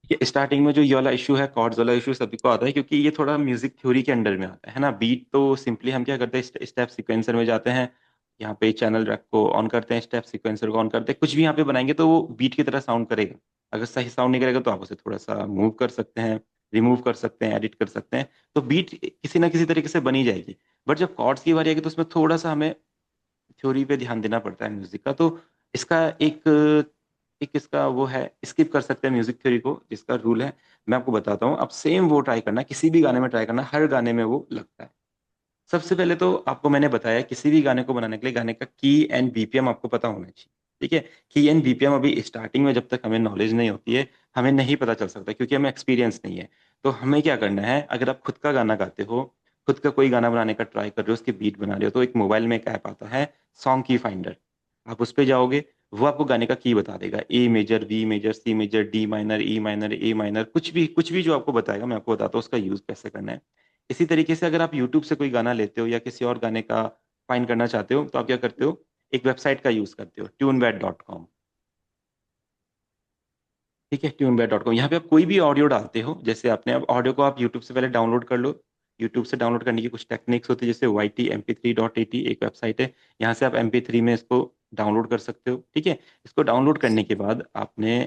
ये स्टार्टिंग में जो ये वाला इशू है, कॉर्ड्स वाला इशू सभी को आता है, क्योंकि ये थोड़ा म्यूजिक थ्योरी के अंडर में आता है ना। बीट तो सिंपली हम क्या करते हैं, स्टेप सीक्वेंसर में जाते हैं, यहाँ पे चैनल रैक को ऑन करते हैं, स्टेप सीक्वेंसर को ऑन करते हैं, कुछ भी यहाँ पे बनाएंगे तो वो बीट की तरह साउंड करेगा। अगर सही साउंड नहीं करेगा तो आप उसे थोड़ा सा मूव कर सकते हैं, रिमूव कर सकते हैं, एडिट कर सकते हैं, तो बीट किसी ना किसी तरीके से बनी जाएगी। बट जब कॉर्ड्स की बारी आएगी तो उसमें थोड़ा सा हमें थ्योरी पे ध्यान देना पड़ता है म्यूजिक का। तो इसका एक एक इसका वो है, स्किप कर सकते हैं म्यूजिक थ्योरी को, जिसका रूल है मैं आपको बताता हूँ। आप सेम वो ट्राई करना, किसी भी गाने में ट्राई करना, हर गाने में वो लगता है। सबसे पहले तो आपको मैंने बताया, किसी भी गाने को बनाने के लिए गाने का की एंड बीपीएम आपको पता होना चाहिए। ठीक है। की एंड बीपीएम अभी स्टार्टिंग में जब तक हमें नॉलेज नहीं होती है, हमें नहीं पता चल सकता, क्योंकि हमें एक्सपीरियंस नहीं है। तो हमें क्या करना है, अगर आप खुद का गाना गाते हो, खुद का कोई गाना बनाने का ट्राई कर रहे हो, उसकी बीट बना रहे हो, तो एक मोबाइल में एक ऐप आता है, सॉन्ग की फाइंडर। आप उस पर जाओगे, वो आपको गाने का की बता देगा, A major, B major, C major, D minor, E minor, A minor, कुछ भी जो आपको बताएगा, मैं आपको बताता हूँ उसका यूज कैसे करना है। इसी तरीके से अगर आप यूट्यूब से कोई गाना लेते हो या किसी और गाने का फाइंड करना चाहते हो, तो आप क्या करते हो, एक वेबसाइट का यूज करते हो, tunebed.com। ठीक है, tunebed.com। यहाँ पे आप कोई भी ऑडियो डालते हो, जैसे आपने अब ऑडियो को आप यूट्यूब से पहले डाउनलोड कर लो। यूट्यूब से डाउनलोड करने की कुछ टेक्निक्स होती है, जैसे YTMP3.at एक वेबसाइट है, यहाँ से आप MP3 में इसको डाउनलोड कर सकते हो। ठीक है। इसको डाउनलोड करने के बाद आपने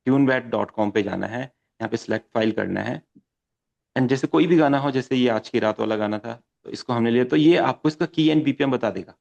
tunebed.com पे जाना है, यहाँ पे सिलेक्ट फाइल करना है, एंड जैसे कोई भी गाना हो, जैसे ये आज की रात वाला गाना था, तो इसको हमने लिया, तो ये आपको इसका की एंड बीपीएम बता देगा।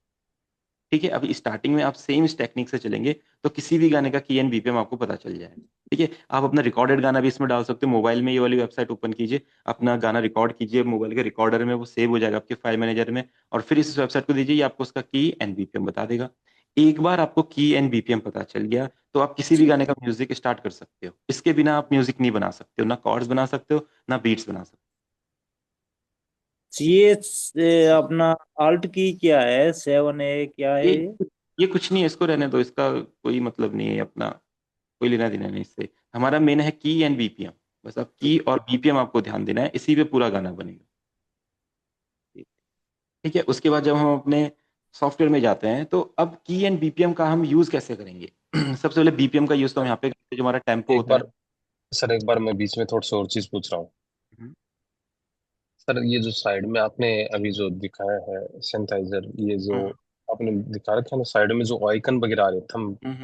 ठीक है। अभी स्टार्टिंग में आप सेम इस टेक्निक से चलेंगे, तो किसी भी गाने का की एंड बीपीएम आपको पता चल जाएगा। ठीक है। आप अपना रिकॉर्डेड गाना भी इसमें डाल सकते हो, मोबाइल में ये वाली वेबसाइट ओपन कीजिए, अपना गाना रिकॉर्ड कीजिए, मोबाइल के रिकॉर्डर में वो सेव हो जाएगा आपके फाइल मैनेजर में, और फिर इस वेबसाइट को दीजिए, ये आपको उसका की एंड बीपीएम बता देगा। एक बार आपको की एंड बीपीएम पता चल गया, तो आप किसी भी गाने का म्यूजिक स्टार्ट कर सकते हो। इसके बिना आप म्यूजिक नहीं बना सकते हो, ना कॉर्ड्स बना सकते हो, ना बीट्स बना सकते ये अपना आल्ट की क्या है, 7A क्या हो। है ये? ये कुछ नहीं है, इसको रहने दो, इसका कोई मतलब नहीं है अपना, कोई लेना देना नहीं इससे। हमारा मेन है की एंड बीपीएम। बस आप की और बीपीएम आपको ध्यान देना है, इसी पे पूरा गाना बनेगा। ठीक है। उसके बाद जब हम अपने सॉफ्टवेयर में जाते हैं, तो अब की एंड बीपीएम का हम यूज कैसे करेंगे। सबसे पहले बीपीएम का यूज तो हम यहाँ पे करते हैं, जो हमारा टेम्पो एक होता है। बार सर, एक बार मैं बीच में थोड़ा सा और चीज पूछ रहा हूँ। हम्म, सर, ये जो साइड में आपने अभी जो दिखाया है सिंथेसाइजर, ये जो हम्म, आपने दिखा रखा है ना साइड में, जो आइकन वगैरह आ रहे थम हाँ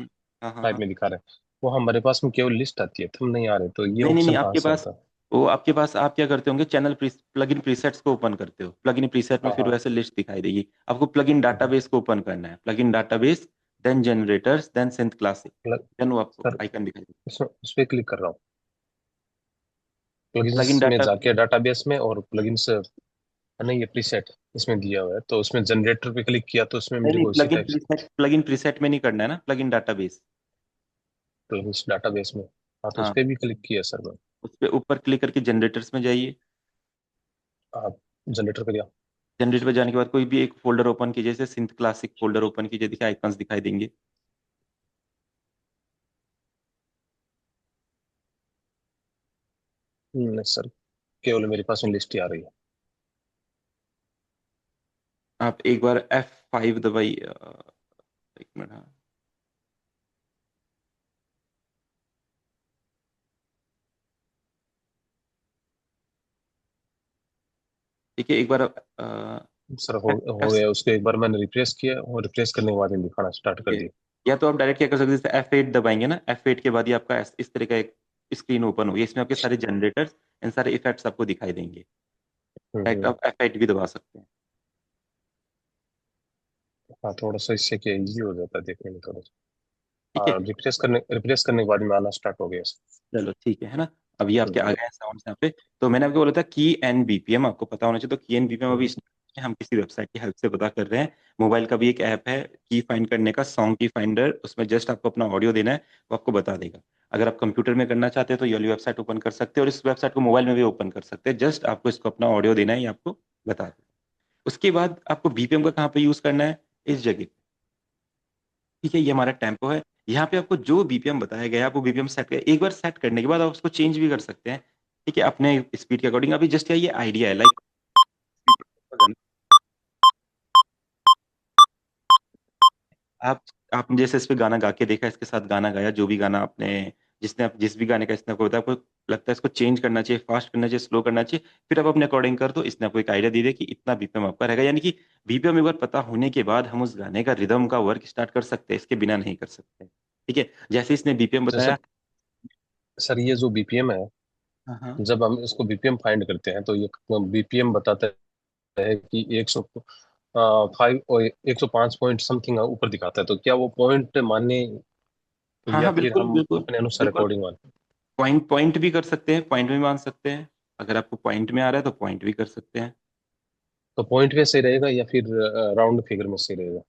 हाँ टाइप हाँ। में दिखा रहे हैं, वो हमारे पास में केवल लिस्ट आती है, थम नहीं आ रहे, तो ये नहीं नहीं नहीं, ऑप्शन कहाँ आपके से पास आता है? वो आपके पास आप क्या करते होंगे, चैनल प्लगइन प्रीसेट्स को ओपन करते हो, प्लगइन प्रीसेट में हाँ फिर हाँ। वैसे लिस्ट दिखाई देगी। आपको प्लगइन हम्म। डाटाबेस को ओपन करना है, plugin database, then generators, then synth classic, then वो आपको सर, आइकन दिखाई देगी। उस पे क्लिक कर रहा हूँ, प्लगइन्स प्लगइन में डाटा, जाके डाटाबेस में, और प्लगइन्स नहीं, ये प्रीसेट इसमें दिया हुआ है, तो उसमें जनरेटर पे क्लिक किया तो उसमें नहीं मेरे नहीं, को इसी प्लगइन टाइप से प्रीसेट, प्लगइन प्रीसेट में नहीं करना है ना, प्लगइन डाटाबेस। प्लगइन्स डाटाबेस में। हाँ, तो उस हाँ, पे भी क्लिक किया सर मैं। उस पे ऊपर क्लिक करके जनरेटर्स में जाइए। आप जनरेटर पे गया। जनरेटर पे जाने के बाद कोई भी एक फोल्डर ओपन कीजिए, जैसे सिंथ क्लासिक फोल्डर ओपन कीजिए, देखिए आइकन्स दिखाई देंगे। सर, केवल मेरे पास में लिस्ट ही आ रही है। आप एक बार F5 दबाइए, एक मिनट, हाँ। ठीक है, एक बार सर, हो F, गया, उसको एक बार मैंने रिफ्रेश किया, और रिफ्रेश करने के बाद ही दिखाना स्टार्ट कर ठीक है। दिया। या तो आप डायरेक्ट क्या कर सकते हैं, जैसे F8 दबाएंगे ना, F8 के बाद ही आपका इस तरह का एक स्क्रीन ओपन होगी, इसमें आपके सारे जनरेटर्स एंड सारे इफेक्ट्स आपको दिखाई देंगे। डायरेक्ट हम्म। आप F8 भी दबा सकते हैं। हाँ, थोड़ा सा इससे क्या इजी हो जाता है देखने में थोड़ा सा। ठीक हाँ, है। रिफ्रेश करने के बाद में आना स्टार्ट हो गया सर। चलो ठीक है ना। अभी आपके आ हम्म। गए हैं साउंड्स यहाँ पे। तो मैंने आपको बोला था की एंड बीपीएम आपको पता होना चाहिए, तो की एंड बीपीएम अभी हम्म। हम किसी वेबसाइट की हेल्प से पता कर रहे हैं। मोबाइल का भी एक ऐप है की फाइंड करने का, सॉन्ग की फाइंडर, उसमें जस्ट आपको अपना ऑडियो देना है, वो आपको बता देगा। अगर आप कंप्यूटर में करना चाहते हैं तो ये वाली वेबसाइट ओपन कर सकते हैं, और इस वेबसाइट को मोबाइल में भी ओपन कर सकते हैं, जस्ट आपको इसको अपना ऑडियो देना है, ये आपको बता देगा। उसके बाद आपको बीपीएम का कहाँ पे यूज करना है, इस जगह। ठीक है, ये हमारा टेम्पो है। यहाँ पे आपको जो बीपीएम बताया गया है, आप वो बीपीएम सेट कर, एक बार सेट करने के बाद आप उसको चेंज भी कर सकते हैं। ठीक है, अपने स्पीड के अकॉर्डिंग। अभी जस्ट क्या ये आइडिया है, लाइक आप आपने जैसे इस पे गाना गा के देखा, इसके साथ गाना गाया, जो भी गाना आपने जिसने आप जिस भी गाने का इसने आपको बताया, आपको लगता है इसको चेंज करना चाहिए, फास्ट करना चाहिए, स्लो करना चाहिए, फिर आप अपने अकॉर्डिंग कर दो। इसने आपको एक आइडिया दे दिया कि इतना बीपीएम आपका रहेगा, यानी कि बीपीएम एक बार पता होने के बाद हम उस गाने का रिदम का वर्क स्टार्ट कर सकते हैं, इसके बिना नहीं कर सकते। ठीक है, जैसे इसने बीपीएम जैसे बताया। सर ये जो बीपीएम है, हाँ हाँ जब हम इसको बीपीएम फाइंड करते हैं तो ये बीपीएम बताता है कि 105 पॉइंट समथिंग ऊपर दिखाता है, तो क्या वो पॉइंट माने हाँ या हाँ, फिर बिल्कुल हम बिल्कुल अपने अनुसार बिल्कुल। अकॉर्डिंग माने? पॉइंट पॉइंट भी कर सकते हैं, पॉइंट भी मान सकते हैं। अगर आपको पॉइंट में आ रहा है तो पॉइंट भी कर सकते हैं। तो पॉइंट में सही रहेगा या फिर राउंड फिगर में सही रहेगा?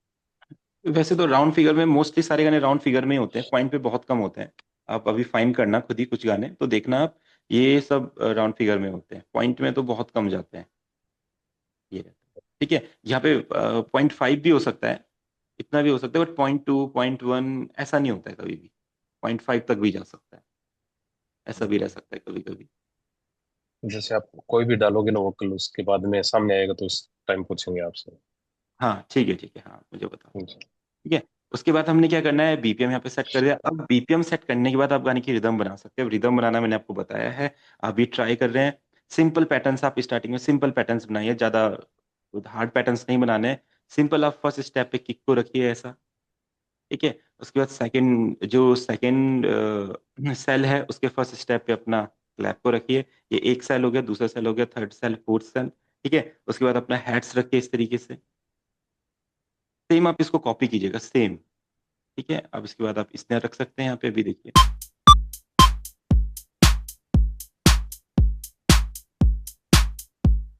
वैसे तो राउंड फिगर में मोस्टली सारे गाने राउंड फिगर में ही होते हैं, पॉइंट पे बहुत कम होते हैं। आप अभी फाइन करना खुद ही कुछ गाने तो देखना आप, ये सब राउंड फिगर में होते हैं, पॉइंट में तो बहुत कम जाते हैं। ये रहता है। ठीक है, यहाँ पे 0.5 भी हो सकता है, इतना भी हो सकता है, बट 0.2 0.1 ऐसा नहीं होता है कभी भी। 0.5 तक भी जा सकता है, ऐसा भी रह सकता है कभी कभी। जैसे आप कोई भी डालोगे ना वोकल, उसके बाद में सामने आएगा तो उस टाइम पूछेंगे आपसे। हाँ ठीक है ठीक है, हाँ मुझे बताओ। जी। ठीक है, उसके बाद हमने क्या करना है, बीपीएम यहाँ पे सेट कर दिया। अब बीपीएम सेट करने के बाद आप गाने की रिदम बना सकते हैं। रिदम बनाना मैंने आपको बताया है, अभी ट्राई कर रहे हैं। सिंपल पैटर्न्स आप स्टार्टिंग में सिंपल पैटर्न्स बनाइए, ज्यादा हार्ड पैटर्न्स नहीं बनाने हैं। सिंपल आप फर्स्ट स्टेप पे किक को रखिए ऐसा। ठीक है, उसके बाद सेकंड सेल है उसके फर्स्ट स्टेप पे अपना क्लैप को रखिए। ये एक सेल हो गया, दूसरा सेल हो गया, थर्ड सेल, फोर्थ सेल। ठीक है, उसके बाद अपना हेड्स रखिए इस तरीके से। सेम आप इसको कॉपी कीजिएगा, सेम। ठीक है, अब इसके बाद आप स्नेयर रख सकते हैं यहाँ पे भी, देखिए।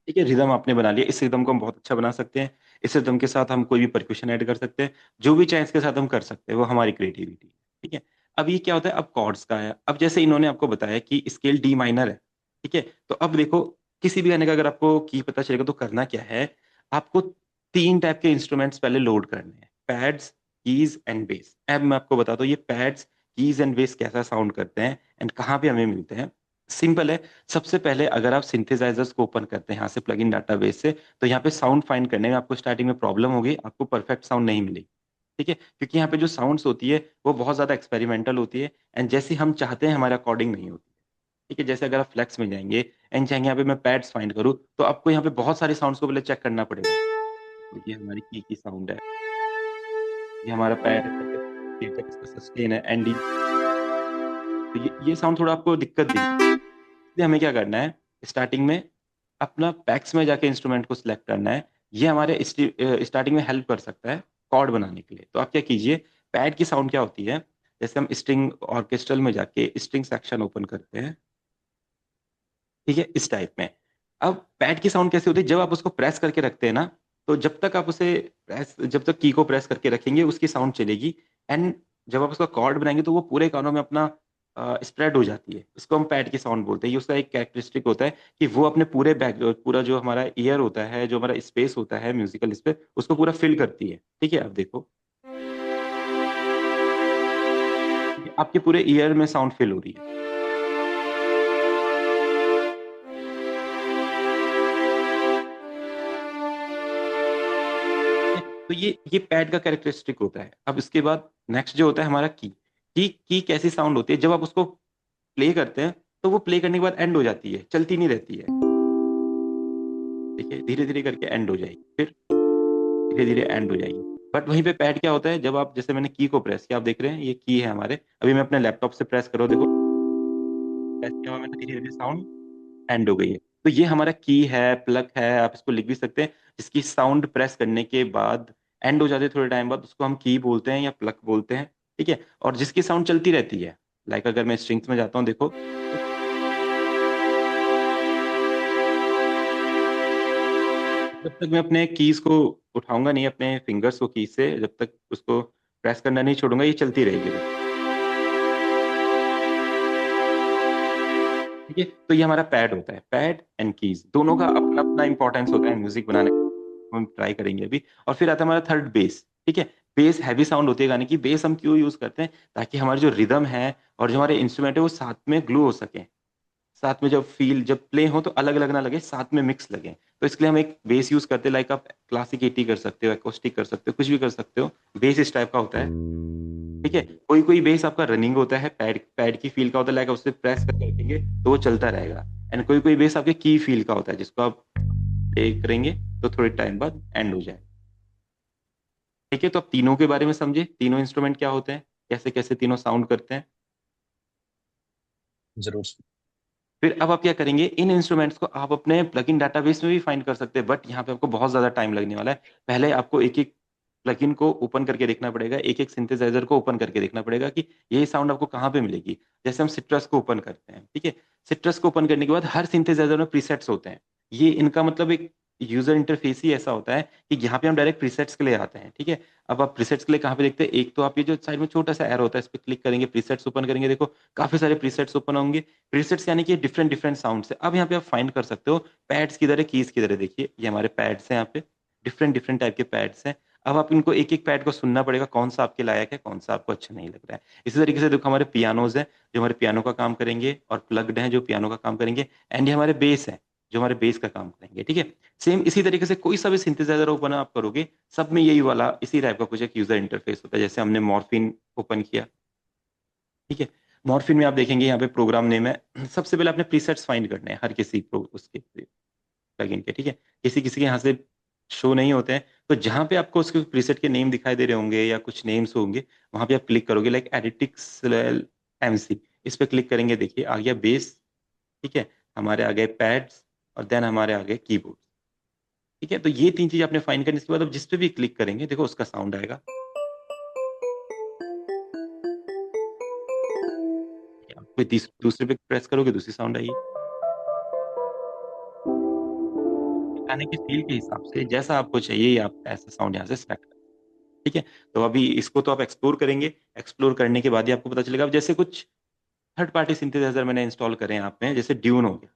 ठीक है, रिदम आपने बना लिया, इस रिदम को हम बहुत अच्छा बना सकते हैं। इस रिदम के साथ हम कोई भी परक्यूशन ऐड कर सकते हैं, जो भी चाहे इसके साथ हम कर सकते हैं, वो हमारी क्रिएटिविटी है। ठीक है, अब ये क्या होता है, अब कॉर्ड्स का है। अब जैसे इन्होंने आपको बताया कि स्केल डी माइनर है। ठीक है, तो अब देखो, किसी भी गाने का अगर आपको की पता चलेगा तो करना क्या है, आपको तीन टाइप के इंस्ट्रूमेंट्स पहले लोड करने हैं, पैड्स, कीज एंड बेस। अब मैं आपको बताता हूँ ये पैड्स, कीज एंड बेस कैसा साउंड करते हैं एंड कहाँ पे हमें मिलते हैं। सिंपल है। सबसे पहले अगर आप सिंथेसाइजर्स को ओपन करते हैं यहाँ से प्लगइन डाटाबेस से, तो यहाँ पे साउंड फाइंड करने में आपको स्टार्टिंग में प्रॉब्लम होगी, आपको परफेक्ट साउंड नहीं मिलेगी। ठीक है, क्योंकि यहाँ पे जो साउंड्स होती है वो बहुत ज्यादा एक्सपेरिमेंटल होती है एंड जैसी हम चाहते हैं हमारे अकॉर्डिंग नहीं होती। ठीक है, जैसे अगर आप फ्लेक्स में जाएंगे एंड चाहेंगे यहाँ पे मैं पैड्स फाइंड करूँ, तो आपको यहाँ पे बहुत सारे साउंड्स को पहले चेक करना पड़ेगा। तो ये हमारी की साउंड है, ये हमारा पैड है, ये तक इसका सस्टेन है, एंडी। तो ये साउंड थोड़ा आपको दिक्कत देगी, इसलिए हमें क्या करना है, स्टार्टिंग में अपना पैक्स में जाके इंस्ट्रूमेंट को सिलेक्ट करना है। ये हमारे स्टार्टिंग में हेल्प कर सकता है कॉर्ड बनाने के लिए। तो आप क्या कीजिए, पैड की साउंड क्या होती है, जैसे हम स्ट्रिंग ऑर्केस्ट्रल में जाके स्ट्रिंग सेक्शन ओपन करते हैं। ठीक है, इस टाइप में। अब पैड की साउंड कैसे होती है, जब आप उसको प्रेस करके रखते हैं ना, तो जब तक आप उसे प्रेस जब तक की को प्रेस करके रखेंगे उसकी साउंड चलेगी। एंड जब आप उसका कॉर्ड बनाएंगे तो वो पूरे कानों में अपना स्प्रेड हो जाती है, इसको हम पैड की साउंड बोलते हैं। ये उसका एक कैरेक्टरिस्टिक होता है कि वो अपने पूरा जो हमारा ईयर होता है, जो हमारा स्पेस होता है म्यूजिकल स्पेस, उसको पूरा फिल करती है। ठीक है, अब देखो, ठीक है, आपके पूरे ईयर में साउंड फिल हो रही है। ठीक है? तो ये पैड का कैरेक्टरिस्टिक होता है। अब इसके बाद नेक्स्ट जो होता है हमारा की कैसी साउंड होती है, जब आप उसको प्ले करते हैं तो वो प्ले करने के बाद एंड हो जाती है, चलती नहीं रहती है। देखिए, धीरे धीरे करके एंड हो जाएगी, फिर धीरे धीरे एंड हो जाएगी। बट वहीं पे पैड क्या होता है, जब आप जैसे मैंने की को प्रेस किया, आप देख रहे हैं ये की है हमारे, अभी मैं अपने लैपटॉप से प्रेस करो, देखो प्रेस किया हुआ मैंने, धीरे धीरे साउंड एंड हो गई है। तो ये हमारा की है, प्लग है, आप इसको लिख भी सकते हैं। जिसकी साउंड प्रेस करने के बाद एंड हो जाती है थोड़े टाइम बाद, उसको हम की बोलते हैं या प्लग बोलते हैं। ठीक है, और जिसकी साउंड चलती रहती है, लाइक अगर मैं स्ट्रिंग्स में जाता हूँ, देखो जब तक मैं अपने कीज को उठाऊंगा नहीं, अपने फिंगर्स को कीज से, जब तक उसको प्रेस करना नहीं छोड़ूंगा, ये चलती रहेगी बस। ठीक है, तो ये हमारा पैड होता है, पैड एंड कीज दोनों का अपना अपना इंपॉर्टेंस होता है म्यूजिक बनाने का। हम ट्राई करेंगे अभी। और फिर आता है हमारा थर्ड, बेस। ठीक है, बेस हैवी साउंड होती है गाने की। बेस हम क्यों यूज करते हैं, ताकि हमारी जो रिदम है और जो हमारे इंस्ट्रूमेंट है वो साथ में ग्लू हो सके, साथ में जब प्ले हो तो अलग अलग ना लगे, साथ में मिक्स लगे। तो इसके लिए हम एक बेस यूज करते हैं, लाइक आप क्लासिक एटी कर सकते हो, एकोस्टिक कर सकते हो, कुछ भी कर सकते हो, बेस इस टाइप का होता है। ठीक है। कोई कोई बेस आपका रनिंग होता है, पैड पैड की फील का होता है, लाइक उससे प्रेस करके रखेंगे तो वो चलता रहेगा। एंड कोई कोई बेस आपके की फील का होता है, जिसको आप प्ले करेंगे तो थोड़े टाइम बाद एंड हो जाए। ठीक है, तो अब तीनों के बारे में समझे, तीनों इंस्ट्रूमेंट क्या होते हैं, कैसे कैसे तीनों साउंड करते हैं। जरूर। फिर अब आप क्या करेंगे, इन इंस्ट्रूमेंट्स को आप अपने प्लगइन डाटाबेस में भी फाइंड कर सकते हैं, बट यहाँ पे आपको बहुत ज्यादा टाइम लगने वाला है। पहले आपको एक एक प्लगइन को ओपन करके देखना पड़ेगा, एक एक सिंथेसाइजर को ओपन करके देखना पड़ेगा कि ये साउंड आपको कहाँ पे मिलेगी। जैसे हम सिट्रस को ओपन करते हैं, ठीक है, सिट्रस को ओपन करने के बाद हर सिंथेसाइजर में प्रीसेट्स होते हैं। ये इनका मतलब एक यूजर इंटरफेस ही ऐसा होता है कि यहाँ पे हम डायरेक्ट प्रीसेट्स के लिए आते हैं। ठीक है, अब आप प्रीसेट्स के लिए कहाँ पे देखते हैं, एक तो आप ये जो साइड में छोटा सा एरो होता है इस पे क्लिक करेंगे, प्रीसेट्स ओपन करेंगे, देखो काफी सारे प्रीसेट्स ओपन होंगे। प्रीसेट्स यानी कि डिफरेंट डिफरेंट साउंड्स है। अब यहाँ पे आप फाइंड कर सकते हो पैड्स किधर है, कीज किधर है। देखिए ये हमारे पैड्स हैं, यहाँ पे डिफरेंट डिफरेंट टाइप के पैड्स हैं। अब आप इनको एक एक पैड को सुनना पड़ेगा, कौन सा आपके लायक है, कौन सा आपको अच्छा नहीं लग रहा है। इसी तरीके से देखो हमारे पियानोज हैं जो हमारे पियानो का काम करेंगे, और प्लग्ड हैं जो पियानो का काम करेंगे। एंड ये हमारे बेस है जो हमारे बेस का काम करेंगे। ठीक है, सेम इसी तरीके से कोई सा भी सिंथेसाइजर ओपन आप करोगे, सब में यही वाला इसी टाइप का कुछ एक यूजर इंटरफेस होता है। जैसे हमने मॉर्फिन ओपन किया, ठीक है, मॉर्फिन में आप देखेंगे यहाँ पे प्रोग्राम नेम है। सबसे पहले आपने प्रीसेट्स फाइंड करने हैं हर किसी उसके प्लगइन के। ठीक है, किसी किसी के यहाँ से शो नहीं होते हैं, तो जहाँ पे आपको उसके प्रीसेट के नेम दिखाई दे रहे होंगे या कुछ नेम्स होंगे, वहां पे आप क्लिक करोगे, लाइक एडिटिक्स एमसी, इस पे क्लिक करेंगे, देखिए आ गया बेस। ठीक है, हमारे आ गए पैड्स, और देन हमारे आ गए कीबोर्ड। ठीक है, तो ये तीन चीज आपने फाइंड करनी, इसके बाद आप जिस पे भी क्लिक करेंगे देखो उसका साउंड आएगा। आप कोई दूसरे पे प्रेस करोगे दूसरी साउंड आएगी। गाने की फील के हिसाब से जैसा आपको चाहिए, ये आप ऐसा साउंड यहाँ से सेलेक्ट करें। ठीक है, तो अभी इसको तो आप एक्सप्लोर करेंगे, एक्सप्लोर करने के बाद ही आपको पता चलेगा। अब जैसे कुछ थर्ड पार्टी सिंथेसाइजर मैंने इंस्टॉल करे हैं आप में, जैसे ड्यून हो गया।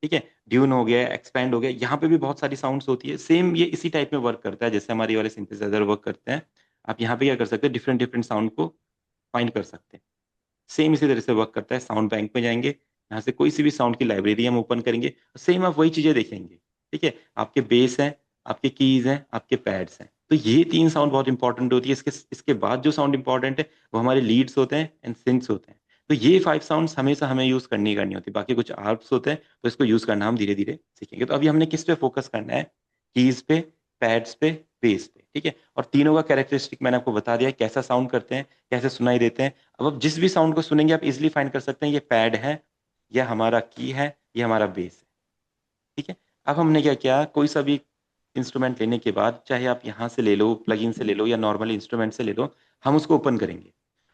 ठीक है, ड्यून हो गया, एक्सपैंड हो गया, यहाँ पे भी बहुत सारी साउंड्स होती है। सेम ये इसी टाइप में वर्क करता है जैसे हमारे वाले सिंथेसाइजर वर्क करते हैं। आप यहाँ पे क्या कर सकते हैं, डिफरेंट डिफरेंट साउंड को फाइंड कर सकते हैं। सेम इसी तरह से वर्क करता है। साउंड बैंक में जाएंगे, यहाँ से कोई सी भी साउंड की लाइब्रेरी हम ओपन करेंगे, सेम आप वही चीजें देखेंगे। ठीक है, आपके बेस हैं, आपके कीज हैं, आपके पैड्स हैं, तो ये तीन साउंड बहुत इंपॉर्टेंट होती है। इसके बाद जो साउंड इंपॉर्टेंट है वो हमारे लीड्स होते हैं एंड सिंथ्स होते हैं। तो ये फाइव साउंड्स हमेशा हमें यूज करनी करनी होती है। बाकी कुछ आर्प्स होते हैं तो इसको यूज करना हम धीरे धीरे सीखेंगे। तो अभी हमने किस पे फोकस करना है, कीज पे, पैड्स पे, बेस पे। ठीक है, और तीनों का कैरेक्टरिस्टिक मैंने आपको बता दिया है, कैसा साउंड करते हैं, कैसे सुनाई देते हैं। अब आप जिस भी साउंड को सुनेंगे आप इजिली फाइंड कर सकते हैं ये पैड है, या हमारा की है, या हमारा बेस है। ठीक है, अब हमने क्या किया, कोई सा भी इंस्ट्रूमेंट लेने के बाद, चाहे आप यहाँ से ले लो, प्लगइन से ले लो, या नॉर्मल इंस्ट्रूमेंट से ले लो, हम उसको ओपन करेंगे।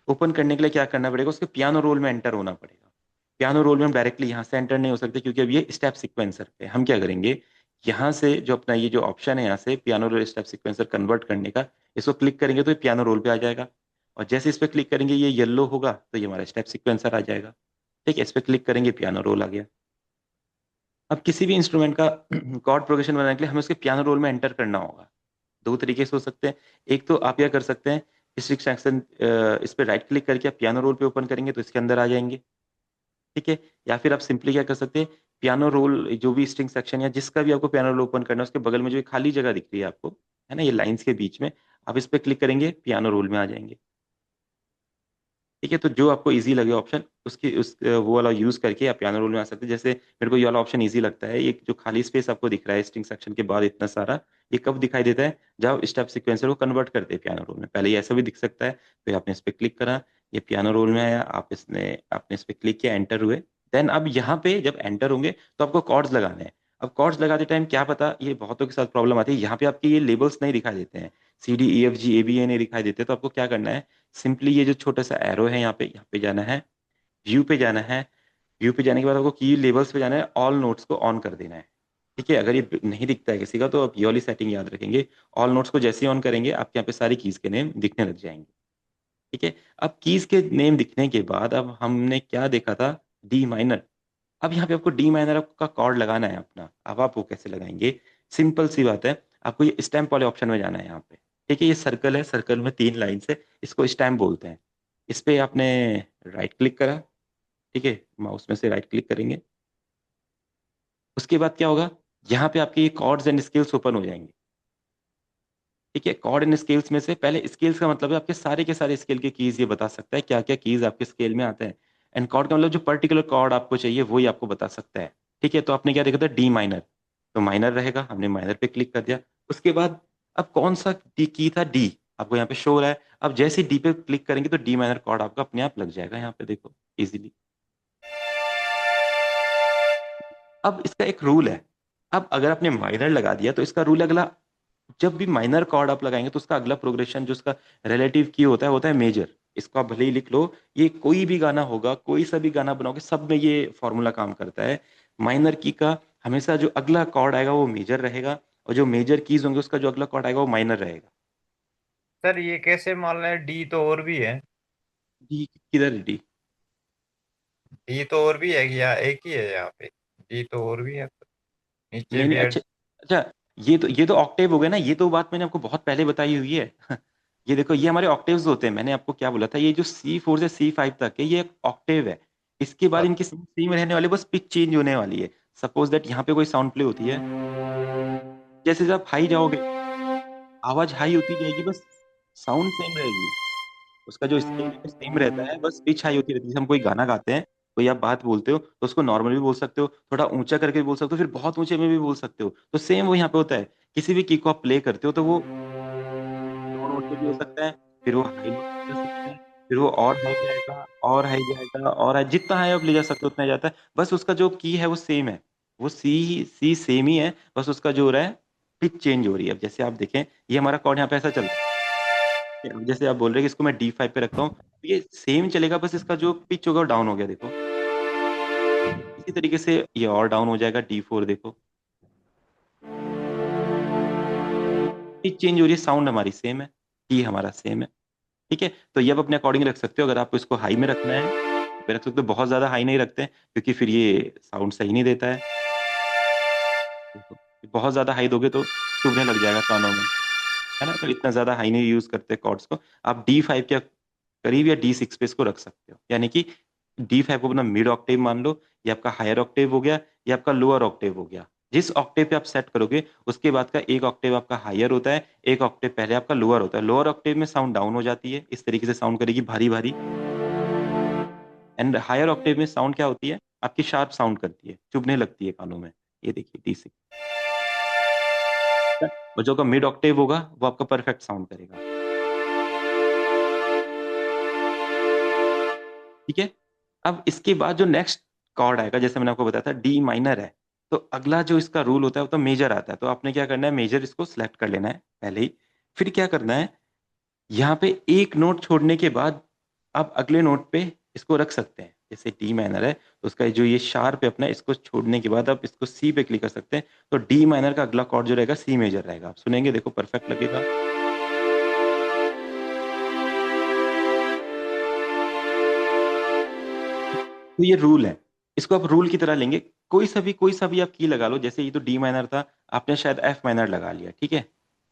ओपन करने के लिए क्या करना पड़ेगा, उसके पियानो रोल में एंटर होना पड़ेगा। पियानो रोल में हम डायरेक्टली यहाँ से एंटर नहीं हो सकते, क्योंकि अब ये स्टेप सिक्वेंसर पे हम क्या करेंगे, यहाँ से जो अपना ये जो ऑप्शन है यहाँ से piano role step sequencer convert करने का, इसको क्लिक करेंगे तो ये पियानो रोल पे आ जाएगा। और जैसे इस पे क्लिक करेंगे ये येलो होगा तो ये हमारा स्टेप सिक्वेंसर आ जाएगा। ठीक है, इस पे क्लिक करेंगे पियानो रोल आ गया। अब किसी भी इंस्ट्रूमेंट का कॉर्ड प्रोग्रेशन बनाने के लिए हमें उसके पियानो रोल में एंटर करना होगा। दो तरीके से हो सकते हैं, एक तो आप यह कर सकते हैं, रिस्ट्रिक्शन इस पे राइट क्लिक करके आप पियानो रोल पे ओपन करेंगे तो इसके अंदर आ जाएंगे। ठीक है, या फिर आप सिंपली क्या कर सकते हैं, पियानो रोल जो भी स्ट्रिंग सेक्शन या जिसका भी आपको पियानो रोल ओपन करना है उसके बगल में जो एक खाली जगह दिख रही है आपको, है ना, ये लाइंस के बीच में, आप इस पे क्लिक करेंगे पियानो रोल में आ जाएंगे। ठीक है, तो जो आपको इजी लगे ऑप्शन उसकी वो वाला यूज करके आप पियानो रोल में आ सकते हैं। जैसे मेरे को ये वाला ऑप्शन इजी लगता है, ये जो खाली स्पेस आपको दिख रहा है स्ट्रिंग सेक्शन के बाद इतना सारा, ये कब दिखाई देता है, जब स्टेप सीक्वेंसर को कन्वर्ट करते हैं पियानो रोल में। पहले ये ऐसा भी दिख सकता है, तो आपने इस पे क्लिक करा, ये पियानो रोल में आया, आपने इस पे क्लिक किया, एंटर हुए। देन अब यहाँ पे जब एंटर होंगे तो आपको कॉर्ड्स लगाने हैं। अब कॉर्ड्स लगाते टाइम क्या पता, ये बहुतों के साथ प्रॉब्लम आती है, यहाँ पे आपके ये लेबल्स नहीं दिखाई देते हैं, CDEFGABA नहीं दिखाई देते। तो आपको क्या करना है, सिंपली ये जो छोटा सा एरो है यहाँ पे जाना है, व्यू पे जाना है। व्यू पे जाने के बाद आपको की लेबल्स पे जाना है, ऑल नोट्स को ऑन कर देना है। ठीक है, अगर ये नहीं दिखता है किसी का तो आप ये वाली सेटिंग याद रखेंगे, ऑल नोट्स को जैसे ही ऑन करेंगे आपके यहाँ पे सारी कीज के नेम दिखने लग जाएंगे। ठीक है, अब कीज के नेम दिखने के बाद अब हमने क्या देखा था, डी माइनर। अब यहाँ पे आपको डी माइनर का कॉर्ड लगाना है अपना। अब आप वो कैसे लगाएंगे, सिंपल सी बात है, आपको ये स्टैम्प वाले ऑप्शन में जाना है यहाँ पे। ठीक है, ये सर्कल है, सर्कल में तीन लाइन है, इसको स्टैम्प बोलते हैं। इस पे आपने राइट क्लिक करा, ठीक है, माउस में से राइट क्लिक करेंगे, उसके बाद क्या होगा, यहाँ पे आपके ये कॉर्ड्स एंड स्किल्स ओपन हो जाएंगे। ठीक है। कॉर्ड एंड स्केल्स में से पहले स्केल्स का मतलब है आपके सारे के सारे स्केल के कीज ये बता सकता है क्या क्या कीज आपके स्केल में आते हैं। एंड कॉर्ड का मतलब जो पर्टिकुलर कॉर्ड आपको चाहिए वही आपको बता सकता है। ठीक है, तो आपने क्या देखा था, डी माइनर, तो माइनर रहेगा, हमने माइनर पे क्लिक कर दिया। उसके बाद अब कौन सा डी की था, डी, आपको यहाँ पे शो हो रहा है। अब जैसे डी पे क्लिक करेंगे तो डी माइनर कॉर्ड आपका अपने आप लग जाएगा यहाँ पे, देखो इजीली। अब इसका एक रूल है, अब अगर आपने माइनर लगा दिया तो इसका रूल अगला, जब भी माइनर कॉर्ड आप लगाएंगे तो उसका अगला प्रोग्रेशन जो उसका रिलेटिव की होता है मेजर। इसको आप भले ही लिख लो, ये कोई भी गाना होगा, कोई सा भी गाना बनाओगे, सब में ये फॉर्मूला काम करता है। माइनर की का हमेशा जो अगला कॉर्ड आएगा वो मेजर रहेगा, और जो मेजर कीज होंगे उसका जो अगला कॉर्ड आएगा वो माइनर रहेगा। सर ये कैसे मान लें, डी तो और भी है। डी किधर, डी? डी तो और भी है या एक ही है यहाँ पे? डी तो और भी है, नीचे नहीं भी नहीं, है। अच्छा अच्छा, ये तो ऑक्टेव हो गए ना, ये तो बात मैंने आपको बहुत पहले बताई हुई है। ये देखो, ये हमारे ऑक्टेव्स होते हैं, मैंने आपको क्या बोला था, ये जो C4 से C5 तक है ये ऑक्टेव है। इसके बाद इनकी सी में रहने वाले बस पिच चेंज होने वाली है। सपोज दैट यहाँ पे कोई साउंड प्ले होती है, जैसे जब आप हाई जाओगे आवाज हाई होती जाएगी, बस साउंड सेम रहेगी, उसका जो स्केल है सेम रहता है, बस पिच हाई होती रहती है। जैसे हम कोई गाना गाते हैं, कोई आप बात बोलते हो तो उसको नॉर्मल भी बोल सकते हो, थोड़ा ऊंचा करके भी बोल सकते हो, फिर बहुत ऊंचे में भी बोल सकते हो, तो सेम वो यहाँ पे होता है। किसी भी की को आप प्ले करते हो तो वो लो नोट पे भी हो सकता है, फिर वो हाई नोट पे जा सकता है, फिर वो और हाई जाएगा, और हाई जाएगा, और हाई, जितना हाई आप ले जा सकते हो उतना जाता है। बस उसका जो की है वो सेम है, वो सी सी सेम ही है, बस उसका जो हो रहा है पिच चेंज हो रही है। अब जैसे आप देखें, ये हमारा कॉर्ड यहाँ पे ऐसा चल रहा है, अब जैसे आप बोल रहे हैं कि इसको मैं D5 पे रखता हूँ, तो ये सेम चलेगा, बस इसका जो पिच होगा डाउन हो गया, देखो इसी तरीके से ये और डाउन हो जाएगा D4, देखो पिच चेंज हो रही है, साउंड हमारी सेम है, की हमारा सेम है। ठीक है, तो ये आप अपने अकॉर्डिंग रख सकते हो। अगर आपको इसको हाई में रखना है तो रख सकते हो, बहुत ज्यादा हाई नहीं रखते हैं क्योंकि फिर ये साउंड सही नहीं देता है। देखो, बहुत ज्यादा हाई दोगे तो चुभने लग जाएगा कानों में, है ना, तो इतना ज्यादा हाई नहीं यूज करते कॉर्ड्स को। आप D5 के करीब या D6 पे इसको रख सकते हो, यानी कि D5 को अपना मिड ऑक्टेव मान लो, ये आपका हायर ऑक्टेव हो गया, ये आपका लोअर ऑक्टेव हो गया। जिस ऑक्टेव पे आप सेट करोगे उसके बाद का एक ऑक्टेव आपका हायर होता है, एक ऑक्टेव पहले आपका लोअर होता है। लोअर ऑक्टेव में साउंड डाउन हो जाती है, इस तरीके से साउंड करेगी भारी भारी। एंड हायर ऑक्टेव में साउंड क्या होती है, आपकी शार्प साउंड करती है, चुभने लगती है कानों में। ये देखिए D6, और जो का मिड ऑक्टेव होगा वो आपका परफेक्ट साउंड करेगा। ठीक है, अब इसके बाद जो नेक्स्ट कॉर्ड आएगा, जैसे मैंने आपको बताया था डी माइनर है, तो अगला जो इसका रूल होता है वो तो मेजर आता है। तो आपने क्या करना है, मेजर इसको सिलेक्ट कर लेना है पहले ही। फिर क्या करना है, यहाँ पे एक नोट छोड़ने के बाद आप अगले नोट पे इसको रख सकते हैं। जैसे डी माइनर है तो उसका जो ये शार्प है अपना, इसको छोड़ने के बाद आप इसको सी पे क्लिक कर सकते हैं, तो डी माइनर का अगला कॉर्ड जो रहेगा सी मेजर रहेगा। आप सुनेंगे, देखो परफेक्ट लगेगा। तो ये रूल है, इसको आप रूल की तरह लेंगे। कोई सा भी आप की लगा लो, जैसे ये तो डी माइनर था, आपने शायद एफ माइनर लगा लिया, ठीक है,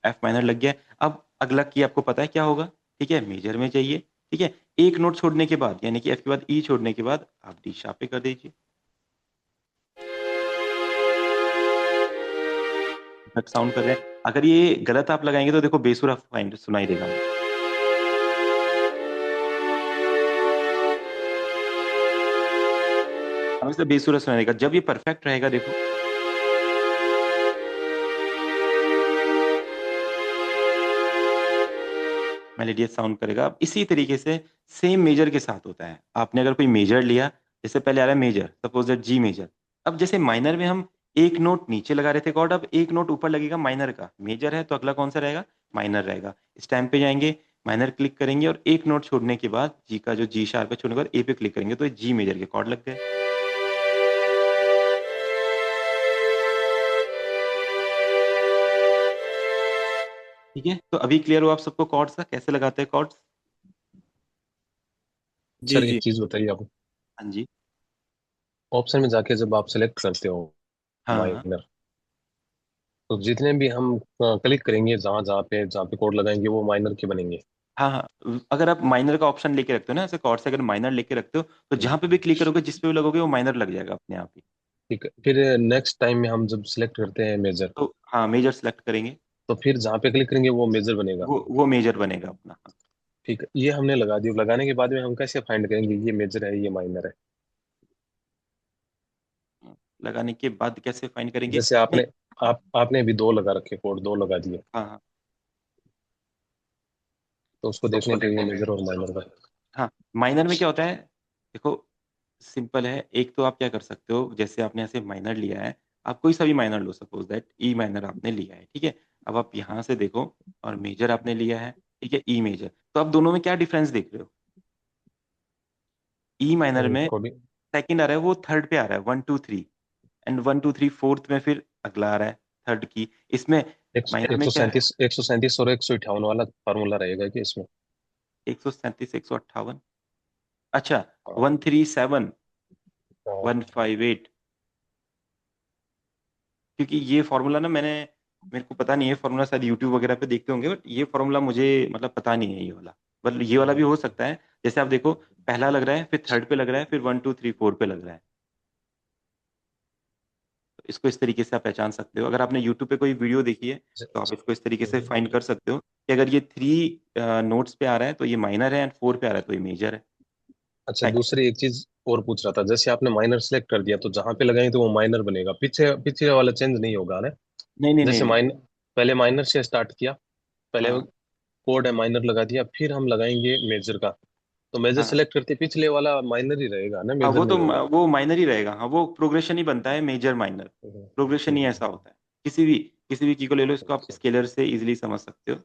एफ माइनर लग गया। अब अगला की आपको पता है क्या होगा, ठीक है, मेजर में चाहिए। ठीक है, एक नोट छोड़ने के बाद, यानी कि एफ के बाद ई छोड़ने के बाद आप डी शार्प पे कर दीजिए, साउंड कर रहे हैं। अगर ये गलत आप लगाएंगे तो देखो बेसुरा फाइंड सुनाई देगा। हमेशा बेसुरा सुनाई देगा, जब ये परफेक्ट रहेगा देखो, मेलेडियस साउंड करेगा। अब इसी तरीके से सेम मेजर के साथ होता है। आपने अगर कोई मेजर लिया, जैसे पहले आ रहा है major, suppose that G major. अब जैसे माइनर में हम एक नोट नीचे लगा रहे थे कॉर्ड, अब एक नोट ऊपर लगेगा माइनर का, मेजर है तो अगला कौन सा रहेगा, माइनर रहेगा। इस टाइम पे जाएंगे, माइनर क्लिक करेंगे और एक नोट छोड़ने के बाद जी का जो जी शार्प है छोड़ने के बाद ए पे क्लिक करेंगे तो जी मेजर के कॉर्ड लग गए। ठीक है, तो अभी क्लियर हो आप सबको कॉर्ड्स का कैसे लगाते हैं कॉर्ड्स? जी सर एक जी। चीज बताइए आप, हाँ जी। ऑप्शन में जाके जब आप सेलेक्ट करते हो हाँ माइनर, तो जितने भी हम क्लिक करेंगे जहाँ पे कोड लगाएंगे वो माइनर के बनेंगे। हाँ हाँ, अगर आप माइनर का ऑप्शन लेके रखते हो ना, ऐसे कॉर्ड से अगर माइनर लेके रखते हो तो हम्म, जहां पे भी क्लिक करोगे, जिस पे भी लगोगे वो माइनर लग जाएगा अपने आप ही। ठीक है, फिर नेक्स्ट टाइम में हम जब सिलेक्ट करते हैं मेजर, तो हाँ, मेजर सेलेक्ट करेंगे। तो फिर जहाँ पे क्लिक करेंगे वो मेजर बनेगा। वो मेजर बनेगा अपना। ठीक है, ये हमने लगा दिया। लगाने के बाद में हम कैसे फाइंड करेंगे ये मेजर है ये माइनर है? लगाने के बाद कैसे फाइंड करेंगे? जैसे नहीं। आपने आपने अभी दो लगा रखे, कोड दो लगा दिए, हाँ हाँ। तो उसको तो उसको देखने के लिए देखने के मेजर लिए और माइनर का। हाँ, माइनर में क्या होता है? देखो, सिंपल है। एक तो आप क्या कर सकते हो, जैसे आपने ऐसे माइनर लिया है, आप कोई सा भी minor low, suppose that E minor आपने लिया है, ठीक है। अब आप यहाँ से देखो, और मेजर आपने लिया है, ठीक है, ई मेजर। तो आप दोनों में क्या डिफरेंस देख रहे हो? ई माइनर में कोडिंग सेकंड आ रहा है, वो थर्ड पे आ रहा है, 1 2 3, एंड 1 2 3 फोर्थ में फिर अगला आ रहा है, थर्ड की। इसमें माइनर एक में सौ क्या है? सैंतीस 137 और 158 वाला फार्मूला रहेगा कि इसमें? 137 158। अच्छा, हाँ 137 हाँ। 158। क्योंकि ये फॉर्मूला ना मेरे को पता नहीं है, फॉर्मूला शायद यूट्यूब वगैरह पे देखते होंगे, बट ये फॉर्मूला मुझे मतलब पता नहीं है ये वाला। मतलब ये वाला भी हो सकता है। जैसे आप देखो, पहला लग रहा है, फिर थर्ड पे लग रहा है, फिर 1 2 3 4 पे लग रहा है। तो इसको इस तरीके से आप पहचान सकते हो। अगर आपने यूट्यूब पे कोई वीडियो देखी है, तो आप इसको इस तरीके से फाइंड कर सकते हो कि अगर ये 3 नोट्स पे आ रहा है तो ये माइनर है, एंड 4 पे आ रहा है तो ये मेजर है। अच्छा, दूसरी एक चीज और पूछ रहा था। जैसे आपने माइनर सेलेक्ट कर दिया तो जहां पे लगाएंगे तो वो माइनर बनेगा, पीछे पीछे वाला चेंज नहीं होगा ना? नहीं नहीं नहीं जैसे नहीं। माइनर, पहले माइनर से स्टार्ट किया, पहले हाँ कोड है माइनर लगा दिया, फिर हम लगाएंगे मेजर का, तो मेजर हाँ सेलेक्ट करते पिछले वाला माइनर ही रहेगा ना, हाँ, मेजर नहीं रहेगा? वो माइनर ही रहेगा। हाँ, वो प्रोग्रेशन ही बनता है, मेजर माइनर। प्रोग्रेशन ही ऐसा होता है। किसी भी किसी भी की को ले लो, इसको आप अच्छा। स्केलर से इजीली समझ सकते हो।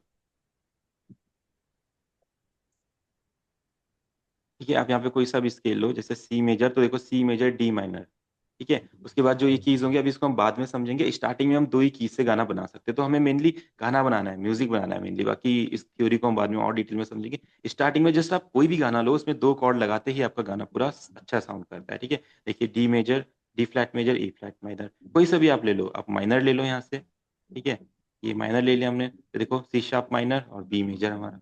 ठीक है, आप यहाँ पे कोई सा भी स्केल लो, जैसे सी मेजर, तो देखो सी मेजर डी माइनर, ठीक है। उसके बाद जो ये कीज होंगे, अभी इसको हम बाद में समझेंगे। स्टार्टिंग में हम दो ही कीज से गाना बना सकते हैं, तो हमें मेनली गाना बनाना है, म्यूजिक बनाना है मेनली। बाकी इस थ्योरी को हम बाद में और डिटेल में समझेंगे। स्टार्टिंग में जस्ट आप कोई भी गाना लो, उसमें दो कॉर्ड लगाते ही आपका गाना पूरा अच्छा साउंड करता है, ठीक है। देखिए, D major, D flat major, E flat minor, कोई सा भी आप ले लो। आप माइनर ले लो यहाँ से, ठीक है। ये माइनर ले लिया हमने, तो देखो सी शार्प माइनर और बी मेजर हमारा,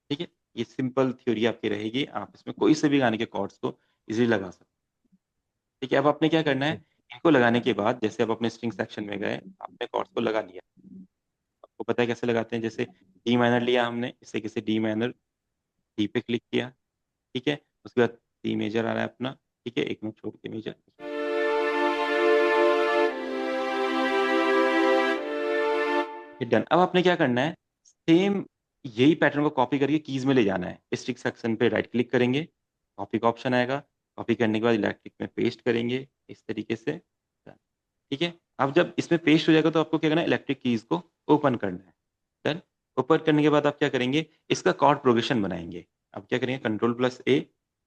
ठीक है। ये सिंपल थ्योरी आपकी रहेगी, आप इसमें कोई से भी गाने के कॉर्ड्स को इजीली लगा सकते हैं, ठीक है। अब आपने क्या करना है, इनको लगाने के बाद जैसे आप अपने स्ट्रिंग सेक्शन में गए, आपने कॉर्ड्स को लगा लिया। आपको पता है कैसे लगाते हैं? जैसे डी माइनर लिया हमने, इससे किसी डी माइनर, डी पे क्लिक किया, ठीक है। उसके बाद सी मेजर आ रहा है अपना, ठीक है, एक नोट छोड़ के मेजर, डन। अब आपने क्या करना है, सेम यही पैटर्न को कॉपी करके कीज में ले जाना है। स्टिक सेक्शन पे राइट क्लिक करेंगे, कॉपी का ऑप्शन आएगा, कॉपी करने के बाद इलेक्ट्रिक में पेस्ट करेंगे इस तरीके से, डन। ठीक है। अब जब इसमें पेस्ट हो जाएगा तो आपको क्या करना है, इलेक्ट्रिक कीज को ओपन करना है, डन। ओपन करने के बाद आप क्या करेंगे, इसका कॉर्ड प्रोग्रेशन बनाएंगे। अब क्या करेंगे, कंट्रोल प्लस ए।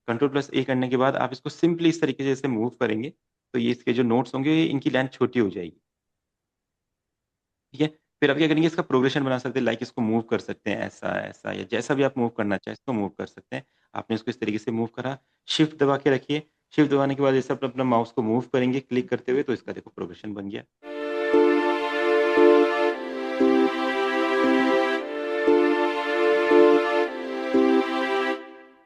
कंट्रोल प्लस ए करने के बाद आप इसको सिंपली इस तरीके से मूव करेंगे, तो ये इसके जो नोट्स होंगे, इनकी लेंथ छोटी हो जाएगी, ठीक है। फिर आप क्या करेंगे, इसका प्रोग्रेशन बना सकते हैं, लाइक इसको मूव कर सकते हैं ऐसा ऐसा, या जैसा भी आप मूव करना चाहें इसको मूव कर सकते हैं। आपने इसको इस तरीके से मूव करा, शिफ्ट दबा के रखिए। शिफ्ट दबाने के बाद जैसे अपना अपना माउस को मूव करेंगे क्लिक करते हुए, तो इसका देखो प्रोग्रेशन बन गया।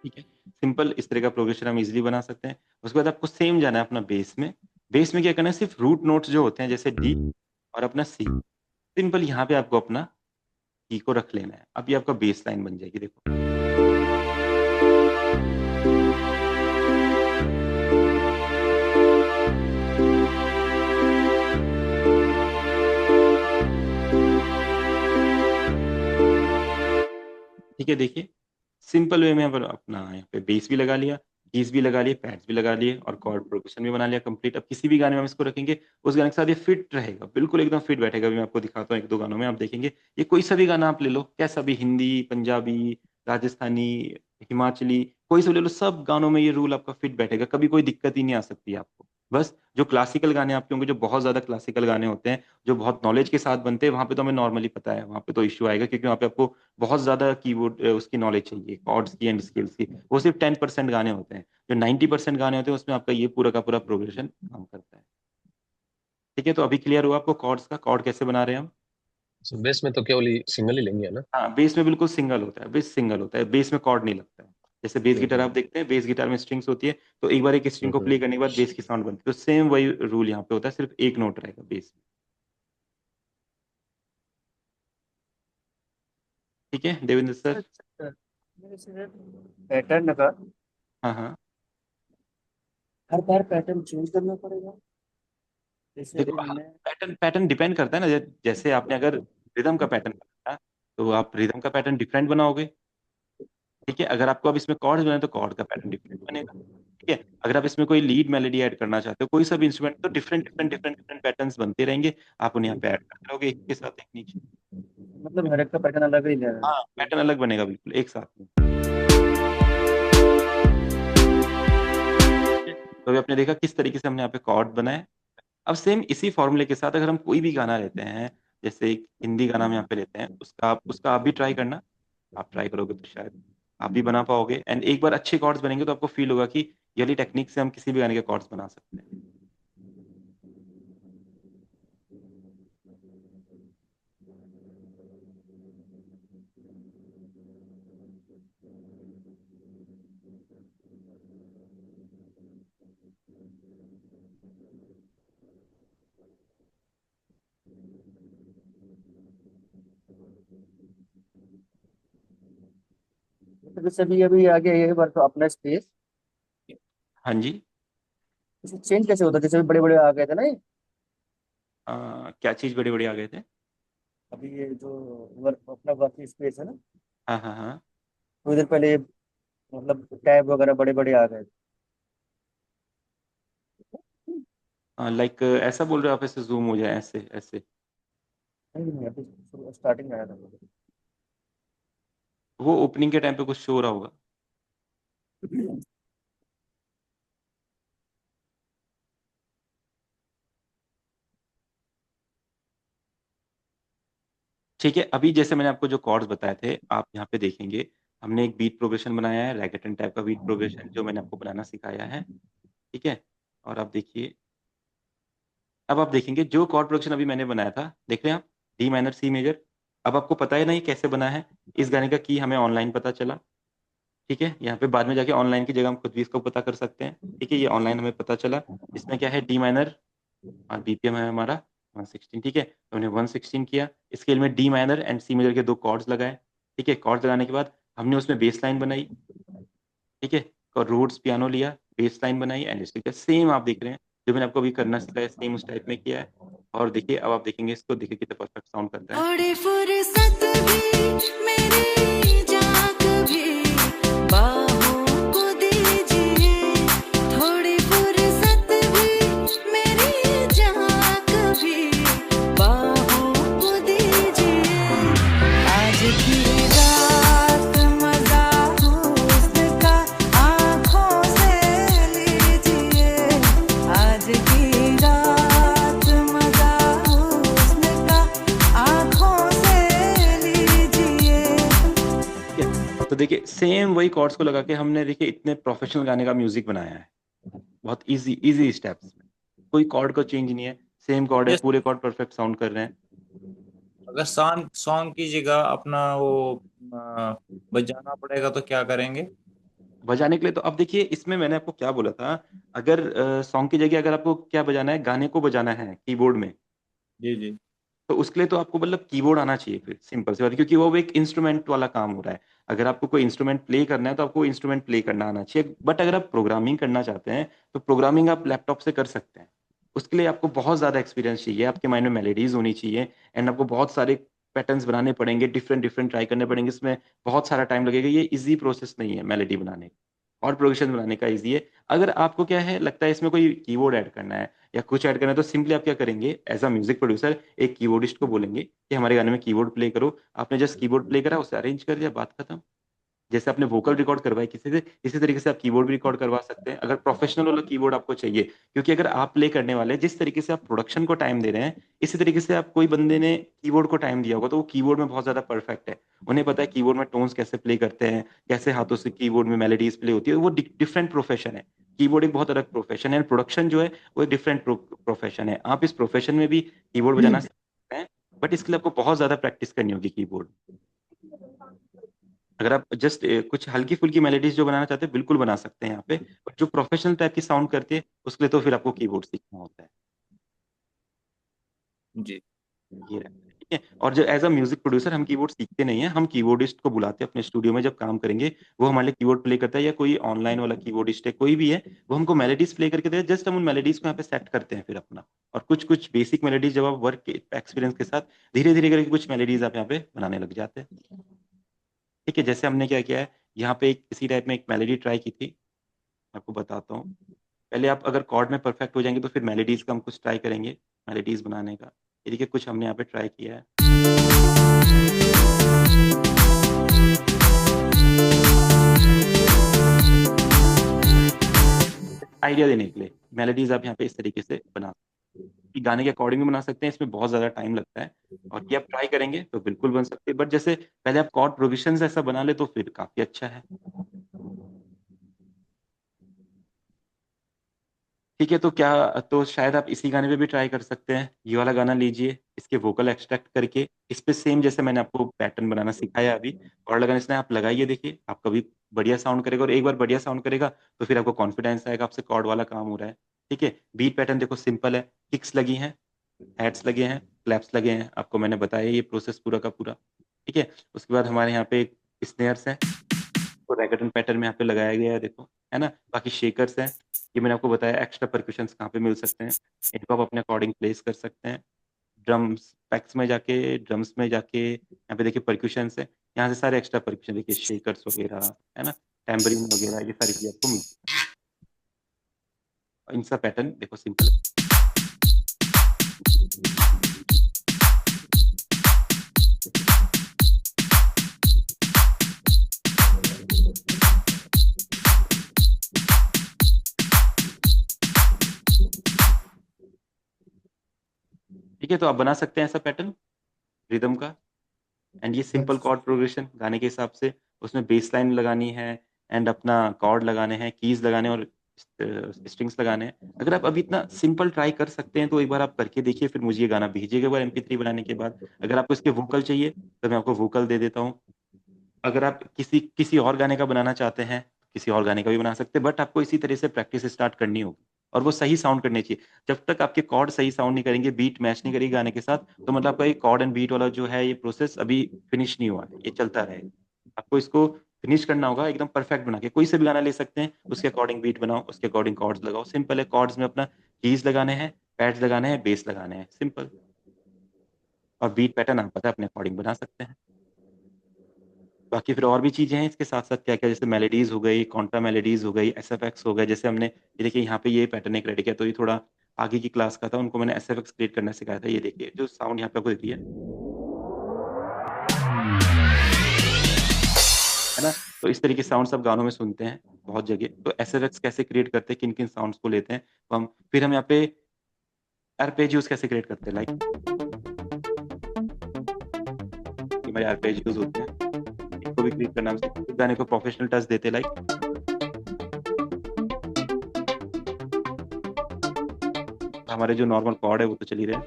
ठीक है, सिंपल इस तरह का प्रोग्रेशन हम इजीली बना सकते हैं। उसके बाद आपको सेम जाना है अपना बेस में। बेस में क्या करना है, सिर्फ रूट नोट्स जो होते हैं जैसे डी और अपना सी, सिंपल यहाँ पे आपको अपना की को रख लेना है। अब ये आपका बेस लाइन बन जाएगी, देखो। ठीक है, देखिए, सिंपल वे में यहाँ पर अपना यहाँ पे बेस भी लगा लिया, कीज भी लगा लिए, पैड्स भी लगा लिए, और कॉर्ड प्रोग्रेशन भी बना लिया कंप्लीट। अब किसी भी गाने में हम इसको रखेंगे, उस गाने के साथ ये फिट रहेगा, बिल्कुल एकदम फिट बैठेगा। अभी मैं आपको दिखाता हूँ एक दो गानों में, आप देखेंगे। ये कोई सा भी गाना आप ले लो, कैसा भी, हिंदी, पंजाबी, राजस्थानी, हिमाचली, कोई सा ले लो, सब गानों में ये रूल आपका फिट बैठेगा, कभी कोई दिक्कत ही नहीं आ सकती है आपको। बस जो क्लासिकल गाने आपके होंगे, जो बहुत ज्यादा क्लासिकल गाने होते हैं, जो बहुत नॉलेज के साथ बनते हैं, वहां पे तो हमें नॉर्मली पता है, वहां पे तो इश्यू आएगा, क्योंकि वहां पे आपको बहुत ज्यादा कीबोर्ड उसकी नॉलेज चाहिए, कॉर्ड्स की एंड स्केल्स की। वो सिर्फ 10% गाने होते हैं। जो 90% गाने होते हैं, उसमें आपका ये पूरा का पूरा प्रोग्रेशन काम करता है। ठीक है, तो अभी क्लियर हुआ आपको कॉर्ड्स का, कॉर्ड कैसे बना रहे हैं हम? बेस में तो केवल सिंगल ही लेंगे, है ना? हाँ, बेस में बिल्कुल सिंगल होता है, बेस सिंगल होता है, बेस में कॉर्ड नहीं लगता है। जैसे बेस गिटार आप देखते हैं, बेस गिटार में स्ट्रिंग्स होती है, तो एक बार एक स्ट्रिंग को प्ले करने के बाद बेस की साउंड बनती है, तो सेम वही रूल यहाँ पे होता है, सिर्फ एक नोट रहेगा बेस। ठीक है देवेंद्र सर। पैटर्न का हाँ हाँ, हर बार पैटर्न चेंज करना पड़ेगा, जैसे देखो अभी मैंने पैटर्न पैटर्न डिपेंड करता है ना, जैसे आपने अगर रिदम का पैटर्न बनाया तो आप रिदम का पैटर्न डिफरेंट बनाओगे। ठीक है, अगर आपको अब इसमें कॉर्ड्स बनाए तो कॉर्ड का पैटर्न डिफरेंट बनेगा। ठीक है, अगर आप इसमें कोई लीड मेलोडी ऐड करना चाहते हो, कोई सा भी इंस्ट्रूमेंट, तो different different different different patterns बनते रहेंगे, आप उन्हें यहाँ पे ऐड करते रहोगे एक के साथ एक नीचे। मतलब हर एक का पैटर्न अलग ही है। हाँ, पैटर्न अलग बनेगा बिल्कुल एक साथ में। तो अभी आपने देखा किस तरीके से हमने यहाँ पे कॉर्ड बनाए। अब सेम इसी फॉर्मूले के साथ अगर हम कोई भी गाना लेते हैं, जैसे एक हिंदी गाना हम यहाँ पे लेते हैं, उसका आप भी ट्राई करना। आप ट्राई करोगे तो शायद आप भी बना पाओगे, एंड एक बार अच्छे कॉर्ड्स बनेंगे तो आपको फील होगा कि ये वाली टेक्निक से हम किसी भी गाने के कॉर्ड्स बना सकते हैं। तो जैसे अभी अभी आ गया ये बार तो अपना स्पेस, हाँ जी। इसे चेंज कैसे होता है? जैसे अभी बड़े बड़े आ गए थे ना ये, क्या चीज बड़े बड़े आ गए थे? अभी ये जो अपना वर्क स्पेस है ना, हाँ हाँ हाँ। तो इधर पहले मतलब टैब वगैरह बड़े बड़े आ गए थे। लाइक ऐसा बोल रहे हो आप, ऐसे जूम हो जाए ऐसे ऐसे? नहीं नहीं, अभी स्टार्टिंग में आया था। वो ओपनिंग के टाइम पे कुछ शो हो रहा होगा। ठीक है, अभी जैसे मैंने आपको जो कॉर्ड्स बताए थे, आप यहाँ पे देखेंगे हमने एक बीट प्रोग्रेशन बनाया है, रैगेटन टाइप का बीट प्रोग्रेशन जो मैंने आपको बनाना सिखाया है। ठीक है, और आप देखिए, अब आप देखेंगे जो कॉर्ड प्रोग्रेशन अभी मैंने बनाया था, देख रहे हैं आप, डी माइनर सी मेजर। अब आपको पता है ना ये कैसे बना है? इस गाने का की हमें ऑनलाइन पता चला। ठीक है, यहाँ पे बाद में जाके ऑनलाइन की जगह हम खुद भी इसको पता कर सकते हैं। ठीक है, ये ऑनलाइन हमें पता चला। इसमें क्या है, डी माइनर और बीपीएम है हमारा 116। ठीक है, तो हमने 116 किया, स्केल में D minor and C major के दो कॉर्ड्स लगाए। ठीक है, कॉर्ड्स लगाने के बाद हमने उसमें बेस लाइन बनाई। ठीक है, और रूट्स पियानो लिया, बेस लाइन बनाई एंड इसके सेम आप देख रहे हैं जो मैंने आपको अभी करना सिखाया, सेम उस टाइप में किया है। और देखिए, अब आप देखेंगे इसको, देखिए कितना परफेक्ट साउंड करता है। थोड़ी फुर्सत भी मेरी जाग भी बाहों को दीजिए, थोड़ी फुर्सत भी मेरी जाग भी बाहों को दीजिए, आज की रात मजा हुस्न का आँखों से लीजिए, आज की रात मजा हुस्न का आँखों से लीजिए। ठीक है, तो देखिए सेम वही कॉर्ड्स को लगा के हमने, देखिए इतने प्रोफेशनल गाने का म्यूजिक बनाया है, बहुत इजी इजी स्टेप्स में, कोई कॉर्ड का चेंज नहीं है, सेम कॉर्ड है, Yes, पूरे कॉर्ड परफेक्ट साउंड कर रहे हैं। अगर सॉन्ग सॉन्ग की जगह अपना वो बजाना पड़ेगा तो क्या करेंगे? बजाने के लिए तो अब देखिए, इसमें मैंने आपको क्या बोला था, अगर सॉन्ग की जगह अगर आपको क्या बजाना है, गाने को बजाना है कीबोर्ड में, जी जी। तो उसके लिए तो आपको मतलब कीबोर्ड आना चाहिए, फिर सिंपल सी बात है, क्योंकि वो एक इंस्ट्रूमेंट वाला काम हो रहा है। अगर आपको कोई इंस्ट्रूमेंट प्ले करना है तो आपको इंस्ट्रूमेंट प्ले करना आना चाहिए, बट अगर आप प्रोग्रामिंग करना चाहते हैं तो प्रोग्रामिंग आप लैपटॉप से कर सकते हैं। उसके लिए आपको बहुत ज़्यादा एक्सपीरियंस चाहिए, आपके माइंड में मेलेडीज होनी चाहिए, एंड आपको बहुत सारे पैटर्न्स बनाने पड़ेंगे, डिफरेंट डिफरेंट ट्राई करने पड़ेंगे, इसमें बहुत सारा टाइम लगेगा, ये इजी प्रोसेस नहीं है मेलेडी बनाने का, और प्रोग्रेशन बनाने का इजी है। अगर आपको क्या है लगता है इसमें कोई कीबोर्ड ऐड करना है या कुछ ऐड करना है, तो सिंपली आप क्या करेंगे, एज अ म्यूजिक प्रोड्यूसर एक कीबोर्डिस्ट को बोलेंगे कि हमारे गाने में कीबोर्ड प्ले करो। आपने जस्ट कीबोर्ड प्ले करा, उसे अरेंज कर दिया, बात खत्म। जैसे आपने वोकल रिकॉर्ड करवाए किसी से, इसी तरीके से आप कीबोर्ड भी रिकॉर्ड करवा सकते हैं, अगर प्रोफेशनल वाला कीबोर्ड आपको चाहिए। क्योंकि अगर आप प्ले करने वाले हैं, जिस तरीके से आप प्रोडक्शन को टाइम दे रहे हैं, इसी तरीके से आप, कोई बंदे ने कीबोर्ड को टाइम दिया होगा तो वो कीबोर्ड में बहुत ज्यादा परफेक्ट है, उन्हें पता है कीबोर्ड में टोन्स कैसे प्ले करते हैं, कैसे हाथों से कीबोर्ड में मेलोडीज प्ले होती है, वो डिफरेंट प्रोफेशन है। कीबोर्ड एक बहुत अलग प्रोफेशन है, प्रोडक्शन जो है वो एक डिफरेंट प्रोफेशन है। आप इस प्रोफेशन में भी कीबोर्ड बजाना सीख सकते हैं, बट इसके लिए आपको बहुत ज्यादा प्रैक्टिस करनी होगी कीबोर्ड। अगर आप जस्ट कुछ हल्की फुल्की मेलोडीज जो बनाना चाहते हैं बिल्कुल बना सकते हैं यहाँ पे, बट जो प्रोफेशनल टाइप की साउंड करती है उसके लिए तो फिर आपको कीबोर्ड सीखना होता है। जी। ये रहता है, ठीक है। और जो एज अ म्यूजिक प्रोड्यूसर हम कीबोर्ड सीखते नहीं है, हम कीबोर्डिस्ट को बुलाते हैं अपने स्टूडियो में जब काम करेंगे, वो हमारे लिए कीबोर्ड प्ले करता है, या कोई ऑनलाइन वाला कीबोर्डिस्ट है, कोई भी है, वो हमको मेलोडीज प्ले करके देता है, जस्ट हम उन मेलोडीज को यहाँ पे सेट करते हैं फिर अपना। और कुछ कुछ बेसिक मेलोडीज जब आप वर्क एक्सपीरियंस के साथ धीरे धीरे करके कुछ मेलोडीज आप यहाँ पे बनाने लग जाते हैं। ठीक है, जैसे हमने क्या किया है, यहाँ पे एक इसी टाइप में एक मेलोडी ट्राई की थी, आपको बताता हूँ। पहले आप अगर कॉर्ड में परफेक्ट हो जाएंगे तो फिर मेलोडीज का हम कुछ ट्राई करेंगे, मेलोडीज बनाने का। ये देखिए कुछ हमने यहाँ पे ट्राई किया है। आइडिया देने के लिए मेलोडीज आप यहाँ पे इस तरीके से बना सकते हैं। कि गाने के अकॉर्डिंग भी बना सकते हैं, इसमें बहुत ज़्यादा टाइम लगता है, और ये आप ट्राई करेंगे तो बिल्कुल बन सकते हैं, बट जैसे पहले आप कॉर्ड प्रोग्रेशन ऐसा बना ले तो फिर काफ़ी अच्छा है। ठीक है, तो क्या तो शायद आप इसी गाने पे भी ट्राई कर सकते हैं। ये वाला गाना लीजिए, इसके वोकल एक्सट्रैक्ट करके इस पे सेम जैसे मैंने आपको पैटर्न बनाना सिखाया अभी, कॉर्ड लगाने से आप लगाइए, देखिए आपका भी बढ़िया साउंड करेगा, और एक बार बढ़िया साउंड करेगा तो फिर आपको कॉन्फिडेंस आएगा आपसे कॉर्ड वाला काम हो रहा है। ठीक है, बीट पैटर्न देखो सिंपल है, किक्स लगी हैं, हैट्स लगे हैं, क्लैप्स लगे हैं, आपको मैंने बताया ये प्रोसेस पूरा का पूरा। ठीक है, उसके बाद हमारे यहाँ पे स्नेयर्स हैं, तो रैगटन पैटर्न में यहाँ पे लगाया गया है देखो, है ना। बाकी शेकर्स हैं, ये मैंने आपको बताया एक्स्ट्रा परक्यूशंस कहाँ पे मिल सकते हैं, इनको आप अपने अकॉर्डिंग प्लेस कर सकते हैं। ड्रम्स पैक्स में जाके, ड्रम्स में जाके यहाँ पे देखिए परक्यूशंस है, यहाँ से सारे एक्स्ट्रा परक्यूशन देखिए, शेकर्स वगैरह, है ना, टैम्बरिन वगैरह, ये सारी चीज़ आपको मिलती है। और इनका पैटर्न देखो सिंपल है। ठीक है, तो आप बना सकते हैं ऐसा पैटर्न रिदम का, एंड ये सिंपल कॉर्ड प्रोग्रेशन गाने के हिसाब से, उसमें बेस लाइन लगानी है, एंड अपना कॉर्ड लगाने हैं, कीज लगाने और स्ट्रिंग्स लगाने हैं। अगर आप अभी इतना सिंपल ट्राई कर सकते हैं तो एक बार आप करके देखिए, फिर मुझे ये गाना भेजिएगा एक बार MP3 बनाने के बाद। अगर आपको इसके वोकल चाहिए तो मैं आपको वोकल दे देता हूँ। अगर आप किसी किसी और गाने का बनाना चाहते हैं, किसी और गाने का भी बना सकते हैं, बट आपको इसी तरह से प्रैक्टिस स्टार्ट करनी होगी, और वो सही साउंड करनी चाहिए। जब तक आपके कॉर्ड सही साउंड नहीं करेंगे, बीट मैच नहीं करेगी गाने के साथ, तो मतलब आपका ये कॉर्ड एंड बीट वाला जो है ये प्रोसेस अभी फिनिश नहीं हुआ है, ये चलता रहेगा। आपको इसको फिनिश करना होगा एकदम परफेक्ट बना के। कोई से भी गाना ले सकते हैं, उसके अकॉर्डिंग बीट बनाओ, उसके अकॉर्डिंग कॉर्ड्स लगाओ। सिंपल है, कॉर्ड्स में अपना कीज लगाने हैं, पैड्स लगाने हैं, बेस लगाने हैं, सिंपल। और बीट पैटर्न आप पता है अपने अकॉर्डिंग बना सकते हैं। बाकी फिर और भी चीज़ें हैं इसके साथ-साथ क्या-क्या, जैसे मेलोडीज़ हो गई, कॉन्ट्रा मेलोडीज़ हो गई, एसएफएक्स हो गए। जैसे हमने ये देखिए यहाँ पे ये पैटर्न एक रेडी किया, तो ये थोड़ा आगे की क्लास का था, उनको मैंने एसएफएक्स क्रिएट करना सिखाया था। ये देखिए जो साउंड यहाँ पे आपको दिख रही है ना? तो इस तरीके के साउंड्स आप गानों में सुनते हैं बहुत जगह। तो एसएफएक्स कैसे क्रिएट करते हैं, किन-किन साउंड्स को लेते हैं, तो हम यहाँ पे आर्पेजियोज़ कैसे क्रिएट करते हैं, लाइक ये हमारे आर्पेजियोज़ होते हैं, इनको भी क्रिएट करना हम सीखते हैं। गाने को प्रोफेशनल टच देते हैं, लाइक हमारे जो नॉर्मल कॉर्ड है वो तो चल ही रहे हैं।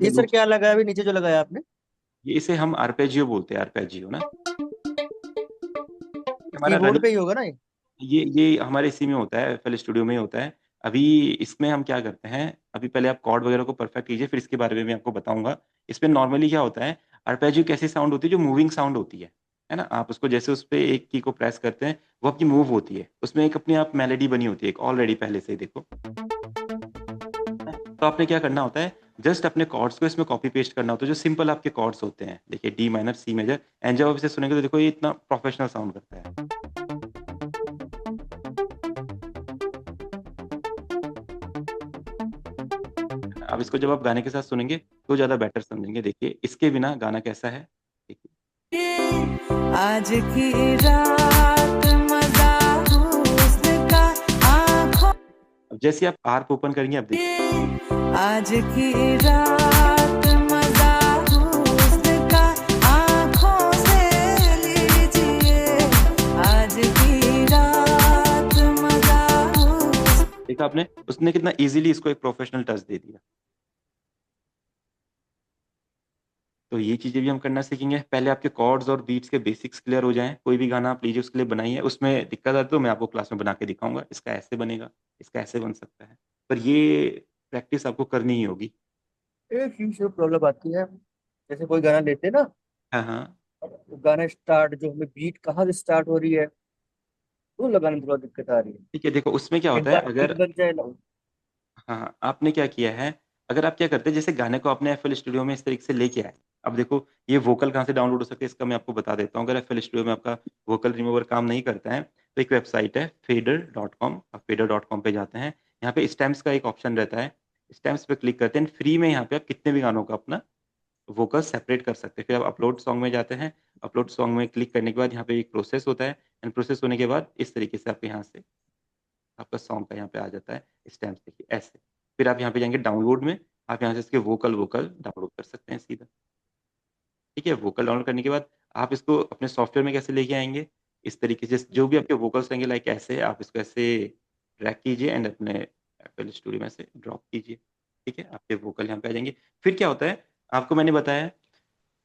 ये सर क्या लगाया अभी नीचे जो लगाया आपने? ये इसे हम आर्पेजियो बोलते हैं, आर्पेजियो ना। हमारा कीबोर्ड पे ही होगा ना ये? ये हमारे इसी में होता है, FL स्टूडियो में ही होता है। अभी इसमें हम क्या करते हैं, अभी पहले आप कॉर्ड वगैरह को परफेक्ट कीजिए, फिर इसके बारे में मैं आपको बताऊँगा। इसमें नॉर्मली क्या होता है, आर्पेजियो कैसी साउंड होती है, जो मूविंग साउंड होती है ना? आप उसको जैसे उस पे एक की को प्रेस करते हैं, वो आपकी मूव होती है। उसमें एक अपने आप मेलोडी बनी होती है, एक ऑलरेडी पहले से ही देखो। तो आपने क्या करना होता है, जस्ट अपने कॉर्ड्स को इसमें कॉपी पेस्ट करना होता है, जो सिंपल आपके कॉर्ड्स होते हैं। देखिए D minor, C major, and जब आप इसे सुनेंगे तो देखो ये इतना प्रोफेशनल साउंड करता है। अब इसको जब आप गाने के साथ सुनेंगे तो ज़्यादा बेटर समझेंगे। देखिए इसके बिना गाना कैसा है, देखिए। आज की रात मजा हुस्न का आँखों अब जैसे आप आर्प ओपन करेंगे, आप देखिए आज की रात मजा हुस्न का आँखों से लीजिए आज की रात मजा हुस्न। देखा आपने, उसने कितना इजीली इसको एक प्रोफेशनल टच दे दिया। तो ये चीज़ें भी हम करना सीखेंगे। पहले आपके कॉर्ड्स और बीट्स के बेसिक्स क्लियर हो जाएँ। कोई भी गाना आप लीजिए उसके लिए बनाइए, उसमें दिक्कत आती है तो मैं आपको क्लास में बना के दिखाऊँगा, इसका ऐसे बनेगा, इसका ऐसे बन सकता है। पर ये प्रैक्टिस आपको करनी ही होगी। एक चीज से प्रॉब्लम आती है, जैसे कोई गाना लेते हैं ना, हाँ, हाँ। वो गाना स्टार्ट जो हमें बीट कहाँ से स्टार्ट हो रही है वो लगाने में थोड़ा दिक्कत आ रही है। ठीक है, देखो उसमें क्या एक होता है बार बीट अगर बन जाए ना। हाँ, आपने क्या किया है, अगर आप क्या करते हैं जैसे गाने को आपने एफएल स्टूडियो में इस तरीके से लेके आए। अब देखो ये वोकल कहाँ से डाउनलोड हो सकते हैं इसका मैं आपको बता देता हूँ। अगर एफएल स्टूडियो में आपका वोकल रिमूवर काम नहीं करता है, तो एक वेबसाइट है fader.com, आप fader.com पे जाते हैं। यहाँ पे स्टेम्स का एक ऑप्शन रहता है, स्टेम्स पे क्लिक करते हैं, फ्री में यहाँ पे आप कितने भी गानों का अपना वोकल सेपरेट कर सकते हैं। फिर आप अपलोड सॉन्ग में जाते हैं, अपलोड सॉन्ग में क्लिक करने के बाद यहाँ पे एक प्रोसेस होता है एंड प्रोसेस होने के बाद इस तरीके से आप यहाँ से आपका सॉन्ग का यहाँ पे आ जाता है स्टैम्प्स देखिए ऐसे। फिर आप यहाँ पे जाएँगे डाउनलोड में, आप यहाँ से इसके वोकल वोकल डाउनलोड कर सकते हैं सीधा। ठीक है? वोकल डाउनलोड करने के बाद आप इसको अपने सॉफ्टवेयर में कैसे लेके आएँगे, इस तरीके से जो भी आपके वोकल्स रहेंगे लाइक ऐसे आप इसको ऐसे ड्रैग कीजिए एंड अपने एफएल स्टूडियो में से ड्रॉप कीजिए। ठीक है? आपके वोकल यहाँ पे आ जाएँगे। फिर क्या होता है, आपको मैंने बताया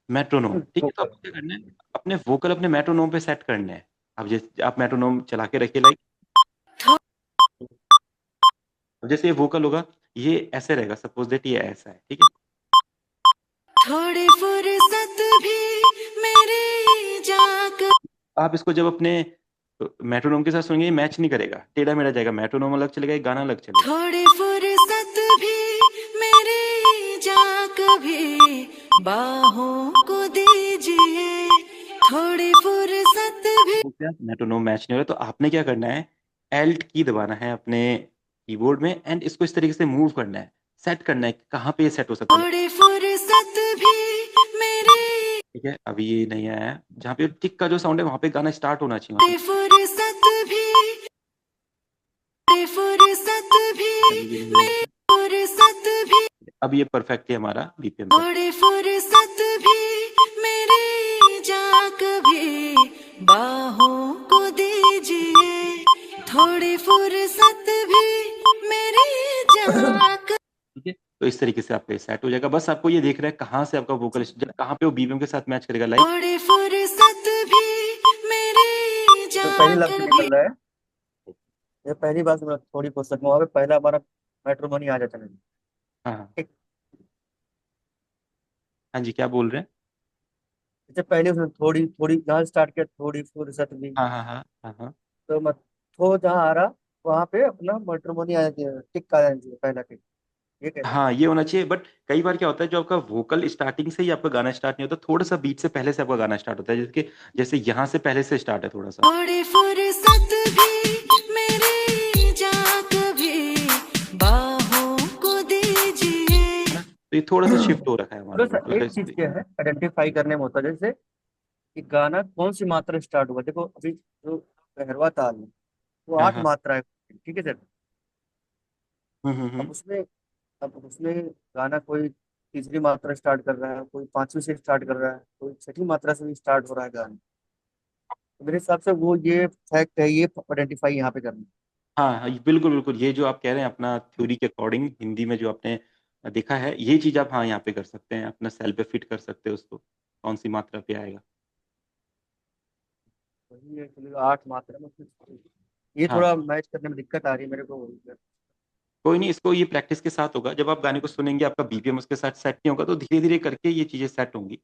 मेट्रोनोम, ठीक है? तो वोकल आपको क्या करना है, अपने वोकल अपने मेट्रोनोम पे सेट करने हैं। अब जैसे आप मेट्रोनोम चला के रखिए लाइक जैसे ये वोकल होगा, ये ऐसे रहेगा सपोज़ दैट ये ऐसा है, ठीक है? थोड़ी फुर्सत भी मेरी जाकर आप इसको जब अपने मेट्रोनोम के साथ सुनेंगे ये मैच नहीं करेगा, टेढ़ा-मेढ़ा जाएगा, मेट्रोनोम अलग चलेगा, एक गाना अलग चलेगा। थोड़ी फुर्सत भी मेरी जा कभी बाहों को दीजिए थोड़ी फुर्सत भी क्या मेट्रोनोम मैच नहीं हो रहा तो आपने क्या करना है, एल्ट की दबाना है अपने कीबोर्ड में एंड इसको इस तरीके से मूव करना है, सेट करना है कि कहाँ पे ये सेट हो सकता है। थोड़ी फुर्सत भी मेरी ठीक है? अभी ये नहीं आया है, जहाँ पे टिक का जो साउंड है वहाँ पे गाना स्टार्ट होना चाहिए वहाँ थोड़ी फुर्सत भी थोड़ी फुर्सत भी पे। अभी ये नहीं मेरी आया। फुर्सत भी अब ये परफेक्ट है हमारा बीपीएम पे। थोड़ी फुर्सत भी मेरी जा कभी बाहों को दीजिए थोड़ी फुर्सत भी मेरी जा ठीक है? तो इस तरीके से आपका ये सेट हो जाएगा। बस आपको ये देखना है कहाँ से आपका वोकल कहाँ पे वो बीपीएम के साथ मैच करेगा लाइक थोड़ी फुर्सत भी मेरी तो जा पहली लफ्ज कभी निकल रहा है, ये पहली बात में थोड़ी फुर्सत में वहाँ पे पहला हमारा मैट्रिमोनी आ जाता है। हाँ, हाँ। ठीक। हाँ जी, क्या बोल रहे हैं? जैसे पहले उसने थोड़ी थोड़ी जहाँ स्टार्ट किया थोड़ी फुर्सत भी, हाँ, हाँ, हाँ। हाँ, हाँ। तो मत थो जहाँ आ रहा वहाँ पे अपना मैट्रिमोनी आ जाती है, टिक आ जाती है पहला टिक, ये कहते हैं। हाँ, ये होना चाहिए बट कई बार क्या होता है जो आपका वोकल स्टार्टिंग से ही आपका गाना स्टार्ट नहीं होता, थोड़ा-सा बीट से पहले से आपका गाना स्टार्ट होता है। जैसे यहाँ से पहले से स्टार्ट है थोड़ा-सा। थोड़ी फुर्सत भी मेरी जा कभी बाहों को दीजिए है ना? तो ये थोड़ा-सा शिफ्ट हो रखा है हमारा थोड़ा सा वोकल का एक इस चीज क्या है आइडेंटिफाई करने में होता है, जैसे कि गाना कौन सी मात्रा स्टार्ट हुआ। देखो अभी जो पहरवा ताल है वो हाँ, 8 हाँ। मात्रा है, ठीक है सर। हुँ, हुँ, हुँ। अब उसमें अब उसमें गाना कोई तीसरी मात्रा स्टार्ट कर रहा है, कोई पांचवी से स्टार्ट कर रहा है, कोई छठी मात्रा से भी स्टार्ट हो रहा है गाना। तो मेरे हिसाब से वो ये फैक्ट है, ये आइडेंटिफाई यहाँ पे करना। हाँ, हाँ, बिल्कुल, बिल्कुल। ये जो आप कह रहे हैं अपना थ्योरी के अकॉर्डिंग हिंदी में जो आपने देखा है, ये चीज़ आप हाँ, यहाँ पे कर सकते हैं। अपना सेल पे फिट कर सकते हैं उसको, कौन-सी मात्रा पे आएगा। वही है, चलो 8 मात्रा में ये हाँ, थोड़ा मैच करने में दिक्कत आ रही है मेरे को। कोई नहीं इसको ये प्रैक्टिस के साथ होगा। जब आप गाने को सुनेंगे, आपका बीपीएम उसके साथ सेट नहीं होगा, तो धीरे-धीरे करके ये चीज़ें सेट होंगी।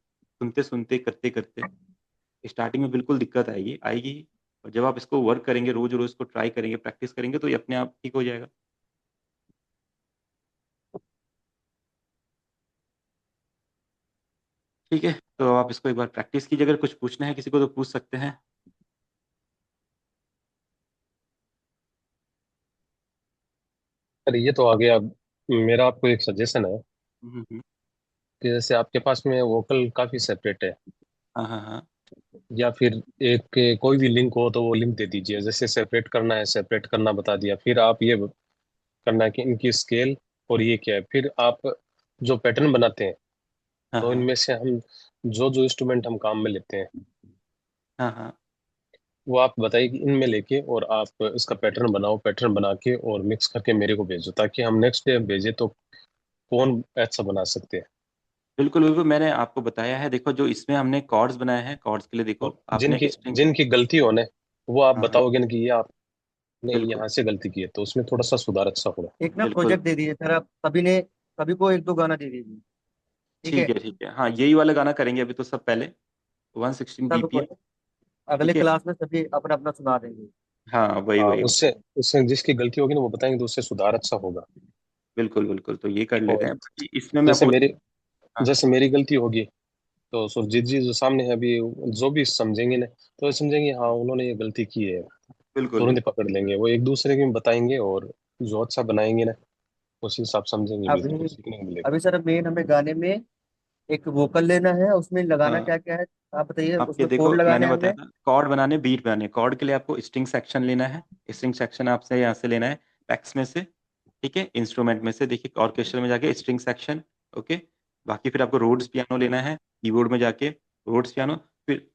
सुनते-सुनते, करते-करते स्टार्टिंग में बिल्कुल दिक्कत आएगी, आएगी ही और जब आप इसको वर्क करेंगे, रोज़-रोज़ इसको ट्राई करेंगे, प्रैक्टिस करेंगे, तो ये अपने आप ठीक हो जाएगा। ठीक है, तो आप इसको एक बार प्रैक्टिस कीजिए। अगर कुछ पूछना है किसी को तो पूछ सकते हैं। अरे ये तो आ गया। मेरा आपको एक सजेशन है हुँ, हुँ, हुँ। कि जैसे आपके पास में वोकल काफी सेपरेट है, हाँ, हाँ, हाँ। या फिर एक कोई भी लिंक हो तो वो लिंक दे दीजिए। जैसे सेपरेट करना है, सेपरेट करना बता दिया, फिर आप ये करना है कि इनकी स्केल और ये क्या है। फिर आप जो पैटर्न बनाते हैं हाँ, तो हाँ। इनमें से हम जो जो इंस्ट्रूमेंट हम काम में लेते हैं हाँ, हाँ। वो आप बताइए कि इनमें लेके और आप इसका पैटर्न बनाओ, पैटर्न बना के और मिक्स करके मेरे को भेजो, ताकि हम नेक्स्ट डे भेजे तो कौन अच्छा बना सकते हैं। बिल्कुल बिल्कुल, मैंने आपको बताया है। देखो जो इसमें हमने कॉर्ड्स बनाए हैं, कॉर्ड्स के लिए देखो और आपने जिनकी स्ट्रिंग। जिनकी गलती हो ने वो आप हाँ हाँ, बताओगे ना कि ये आपने बिल्कुल यहाँ से गलती की है, तो उसमें थोड़ा सा सुधार अच्छा होगा। एक ना बिल्कुल। प्रोजेक्ट दे दीजिए सर, आप सभी को एक दो गाना दे दीजिए। ठीक है। ठीक है, हाँ यही वाला गाना करेंगे अभी तो सब पहले, 116 सबको BPM। अगले ठीक है, क्लास में सभी अपना अपना सुना देंगे। हाँ वही हाँ, वही वही। उससे उससे जिसकी गलती होगी ना वो बताएंगे, तो उससे सुधार अच्छा होगा। बिल्कुल बिल्कुल, तो ये कर लेते और हैं बाकी इसमें मैं जैसे आपको मेरी हाँ जैसे मेरी गलती होगी, तो सुरजीत जी जो सामने है अभी, जो भी समझेंगे ना, तो ये समझेंगे हाँ उन्होंने ये गलती की है, बिल्कुल तुरंत ही बिल्कुल। पकड़ लेंगे। वो एक दूसरे के बताएंगे, और जो अच्छा बनाएंगे ना उसी हिसाब से समझेंगे भी, तो अभी सीखने को मिलेगा। अभी सर मेन हमें गाने में एक वोकल लेना है, उसमें लगाना हाँ, क्या क्या है आप बताइए, आपके उसमें देखो कोड लगाने मैंने हैं बताया हमें। था कॉर्ड बनाने, बीट बनाने। कॉर्ड के लिए आपको स्ट्रिंग सेक्शन लेना है। स्ट्रिंग सेक्शन आपसे यहाँ से लेना है, पैक्स में से। ठीक है, इंस्ट्रूमेंट में से देखिए ऑर्केस्ट्रा में जाके स्ट्रिंग सेक्शन। ओके, बाकी फिर आपको रोड्स पियानो लेना है, कीबोर्ड में जाके रोड्स पियानो। फिर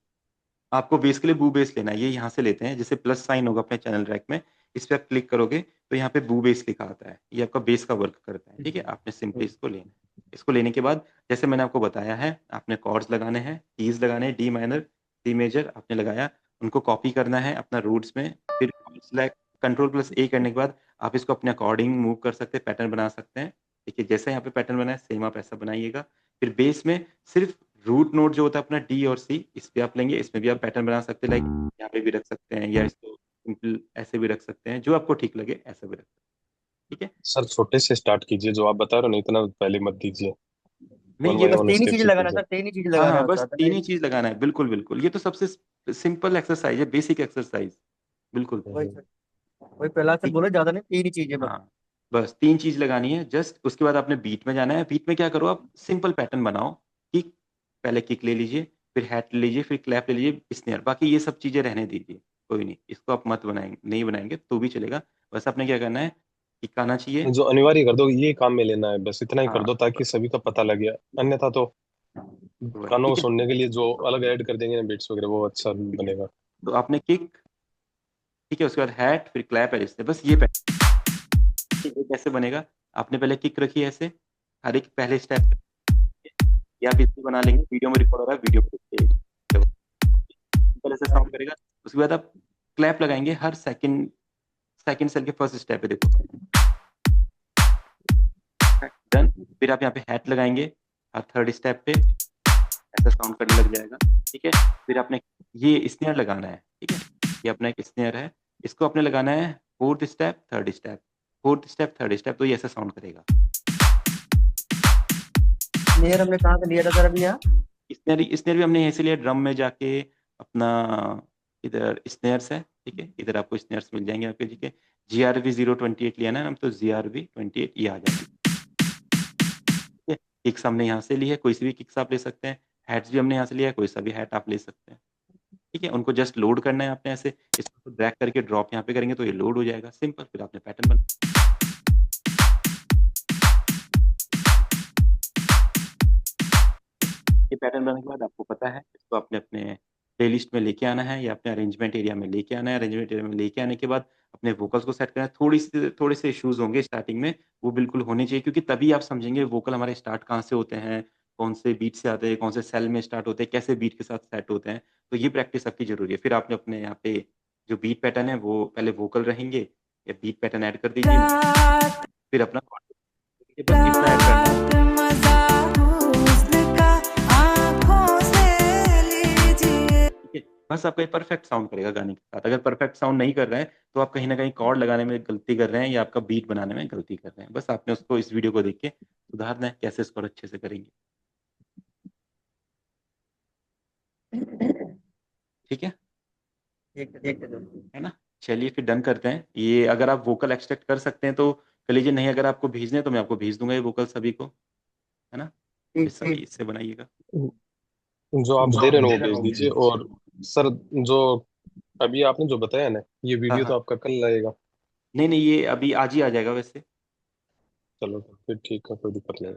आपको बेस के लिए बू बेस लेना है, ये यहाँ से लेते हैं, जैसे प्लस साइन होगा अपने चैनल ट्रैक में, इस पर आप क्लिक करोगे तो यहाँ पे बू बेस लिखा आता है, ये आपका बेस का वर्क करता है। ठीक है, आपने सिंपली इसको लेना है। इसको लेने के बाद जैसे मैंने आपको बताया है, आपने कॉर्ड्स लगाने हैं, कीज लगाने हैं, डी माइनर, सी मेजर आपने लगाया, उनको कॉपी करना है अपना रूट्स में। फिर कंट्रोल+A करने के बाद आप इसको अपने अकॉर्डिंग मूव कर सकते हैं, पैटर्न बना सकते हैं। देखिए जैसे यहाँ पे पैटर्न बनाया सेम आप ऐसा बनाइएगा। फिर बेस में सिर्फ रूट नोट जो होता है अपना डी और सी, इस पे आप लेंगे, इसमें भी आप पैटर्न बना सकते हैं, लाइक यहाँ पे भी रख सकते हैं, या इसको सिंपल ऐसे भी रख सकते हैं, जो आपको ठीक लगे ऐसा भी रख सकते हैं। ठीक है, सर छोटे से स्टार्ट कीजिए, जो आप बता रहे हो ना इतना पहले मत दीजिए। नहीं वन ये बाय बस वन तीन ही स्टेप चीजें लगाना है सीखिए। सर, तीन ही चीजें हाँ लगाना हाँ, है, बस ज्यादा तीन नहीं। ही चीज लगाना है, बिल्कुल बिल्कुल, ये तो सबसे सिंपल एक्सरसाइज है, बेसिक एक्सरसाइज। बिल्कुल। वही सर, वही पहला से ठीक। बोले, ज्यादा नहीं, तीन ही चीजें बस। हाँ, बस तीन चीज लगानी है जस्ट। उसके बाद आपने बीट में जाना है। बीट में क्या करो, आप सिंपल पैटर्न बनाओ। किक, पहले किक ले लीजिए, फिर हैट ले लीजिए, फिर क्लैप ले लीजिए, स्नेयर, बाकी ये सब चीजें रहने दीजिए, कोई नहीं, इसको आप मत बनाएंगे, नहीं बनाएंगे तो भी चलेगा। बस आपने क्या करना है, किक आना चाहिए। जो अनिवार्य कर दो ये काम में लेना है, बस इतना ही कर हाँ दो ताकि सभी का पता लग गया। अन्यथा तो वही, कानों को ठीक है। सुनने के लिए जो अलग ऐड कर देंगे ना बीट्स वगैरह, वो अच्छा ठीक है, बनेगा। तो आपने किक, ठीक है, उसके बाद हैट, फिर क्लैप है, इससे बस ये ये कैसे बनेगा। आपने पहले किक रखी है ऐसे, हर एक पहले स्टेप, या आप इसको बना लेंगे, वीडियो में रिकॉर्ड हो रहा है, वीडियो को देखिए सिंपल ऐसे साउंड करेगा। उसके बाद आप क्लैप लगाएंगे हर सेकंड, सेकंड सेल के फर्स्ट स्टेप पे देखो, डन। फिर आप यहाँ पे हैट लगाएंगे हर थर्ड स्टेप पे, ऐसा साउंड करने लग जाएगा। ठीक है, फिर आपने ये स्नेयर लगाना है। ठीक है, ये अपना एक स्नेयर है, इसको आपने लगाना है fourth step third step, fourth step third step, तो ये ऐसा साउंड करेगा। स्नेयर हमने कहाँ से लिया था सर अभी यहाँ? स्नेयर, स्नेयर भी हमने यहीं से लिया, ड्रम में जाके अपना, इधर स्नेयर्स है। ठीक है, इधर आपको स्नेयर्स मिल जाएंगे आपके। ठीक है, GRV 028 लिया ना हम, तो GRV 28 ये आ जाएगा। ठीक है, किक्स हमने यहाँ से ली है, कोई सी भी किक्स आप ले सकते हैं। हैट्स भी हमने यहाँ से लिया है, कोई सा भी हैट आप ले सकते हैं। ठीक है, उनको जस्ट लोड करना है आपने ऐसे, इसको ड्रैग करके ड्रॉप यहाँ पे करेंगे तो ये लोड हो जाएगा, सिंपल। फिर आपने पैटर्न बना, ये पैटर्न बनाने के बाद आपको पता है इसको आपने अपने प्लेलिस्ट में लेके आना है, या अपने अरेंजमेंट एरिया में लेके आना है। अरेंजमेंट एरिया में लेके आने के बाद अपने वोकल्स को सेट करना है। थोड़े से इश्यूज होंगे स्टार्टिंग में, वो बिल्कुल होने चाहिए, क्योंकि तभी आप समझेंगे वोकल हमारे स्टार्ट कहाँ से होते हैं, कौन से बीट से आते हैं, कौन से सेल में स्टार्ट होते हैं, कैसे बीट के साथ सेट होते हैं। तो ये प्रैक्टिस आपकी जरूरी है। फिर आपने अपने यहाँ पे जो बीट पैटर्न है वो पहले वोकल रहेंगे, या बीट पैटर्न ऐड कर दीजिए, रात फिर अपना बस इतना ऐड करना है। रात मजा हुस्न का आंखों से लीजिए। ठीक है, बस आपका ये परफेक्ट साउंड करेगा गाने के साथ। अगर परफेक्ट साउंड नहीं कर रहे हैं तो आप कहीं ना कहीं कॉर्ड लगाने में गलती कर रहे हैं, या आपका बीट बनाने में गलती कर रहे हैं। बस आपने उसको इस वीडियो को देख के सुधारना है, कैसे इसको और अच्छे से करेंगे। ठीक है, ठीक है सर। है ना। चलिए फिर डन करते हैं ये। अगर आप वोकल एक्सट्रैक्ट कर सकते हैं तो कर लीजिए, नहीं अगर आपको भेजने हैं तो मैं आपको भेज दूंगा ये वोकल सभी को, है ना। फिर ठीक सभी ठीक। इससे बनाइएगा। जो आप दे रहे हो ना वो भेज दीजिए। और सर, जो अभी आपने जो बताया ना, ये हाँ वीडियो तो हाँ, आपका कल आएगा। नहीं नहीं, ये अभी आज ही आ जाएगा वैसे। चलो तो फिर ठीक है, कोई दिक्कत नहीं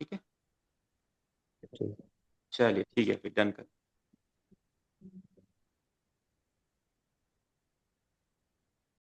ठीक है, है। चलिए ठीक है फिर डन कर।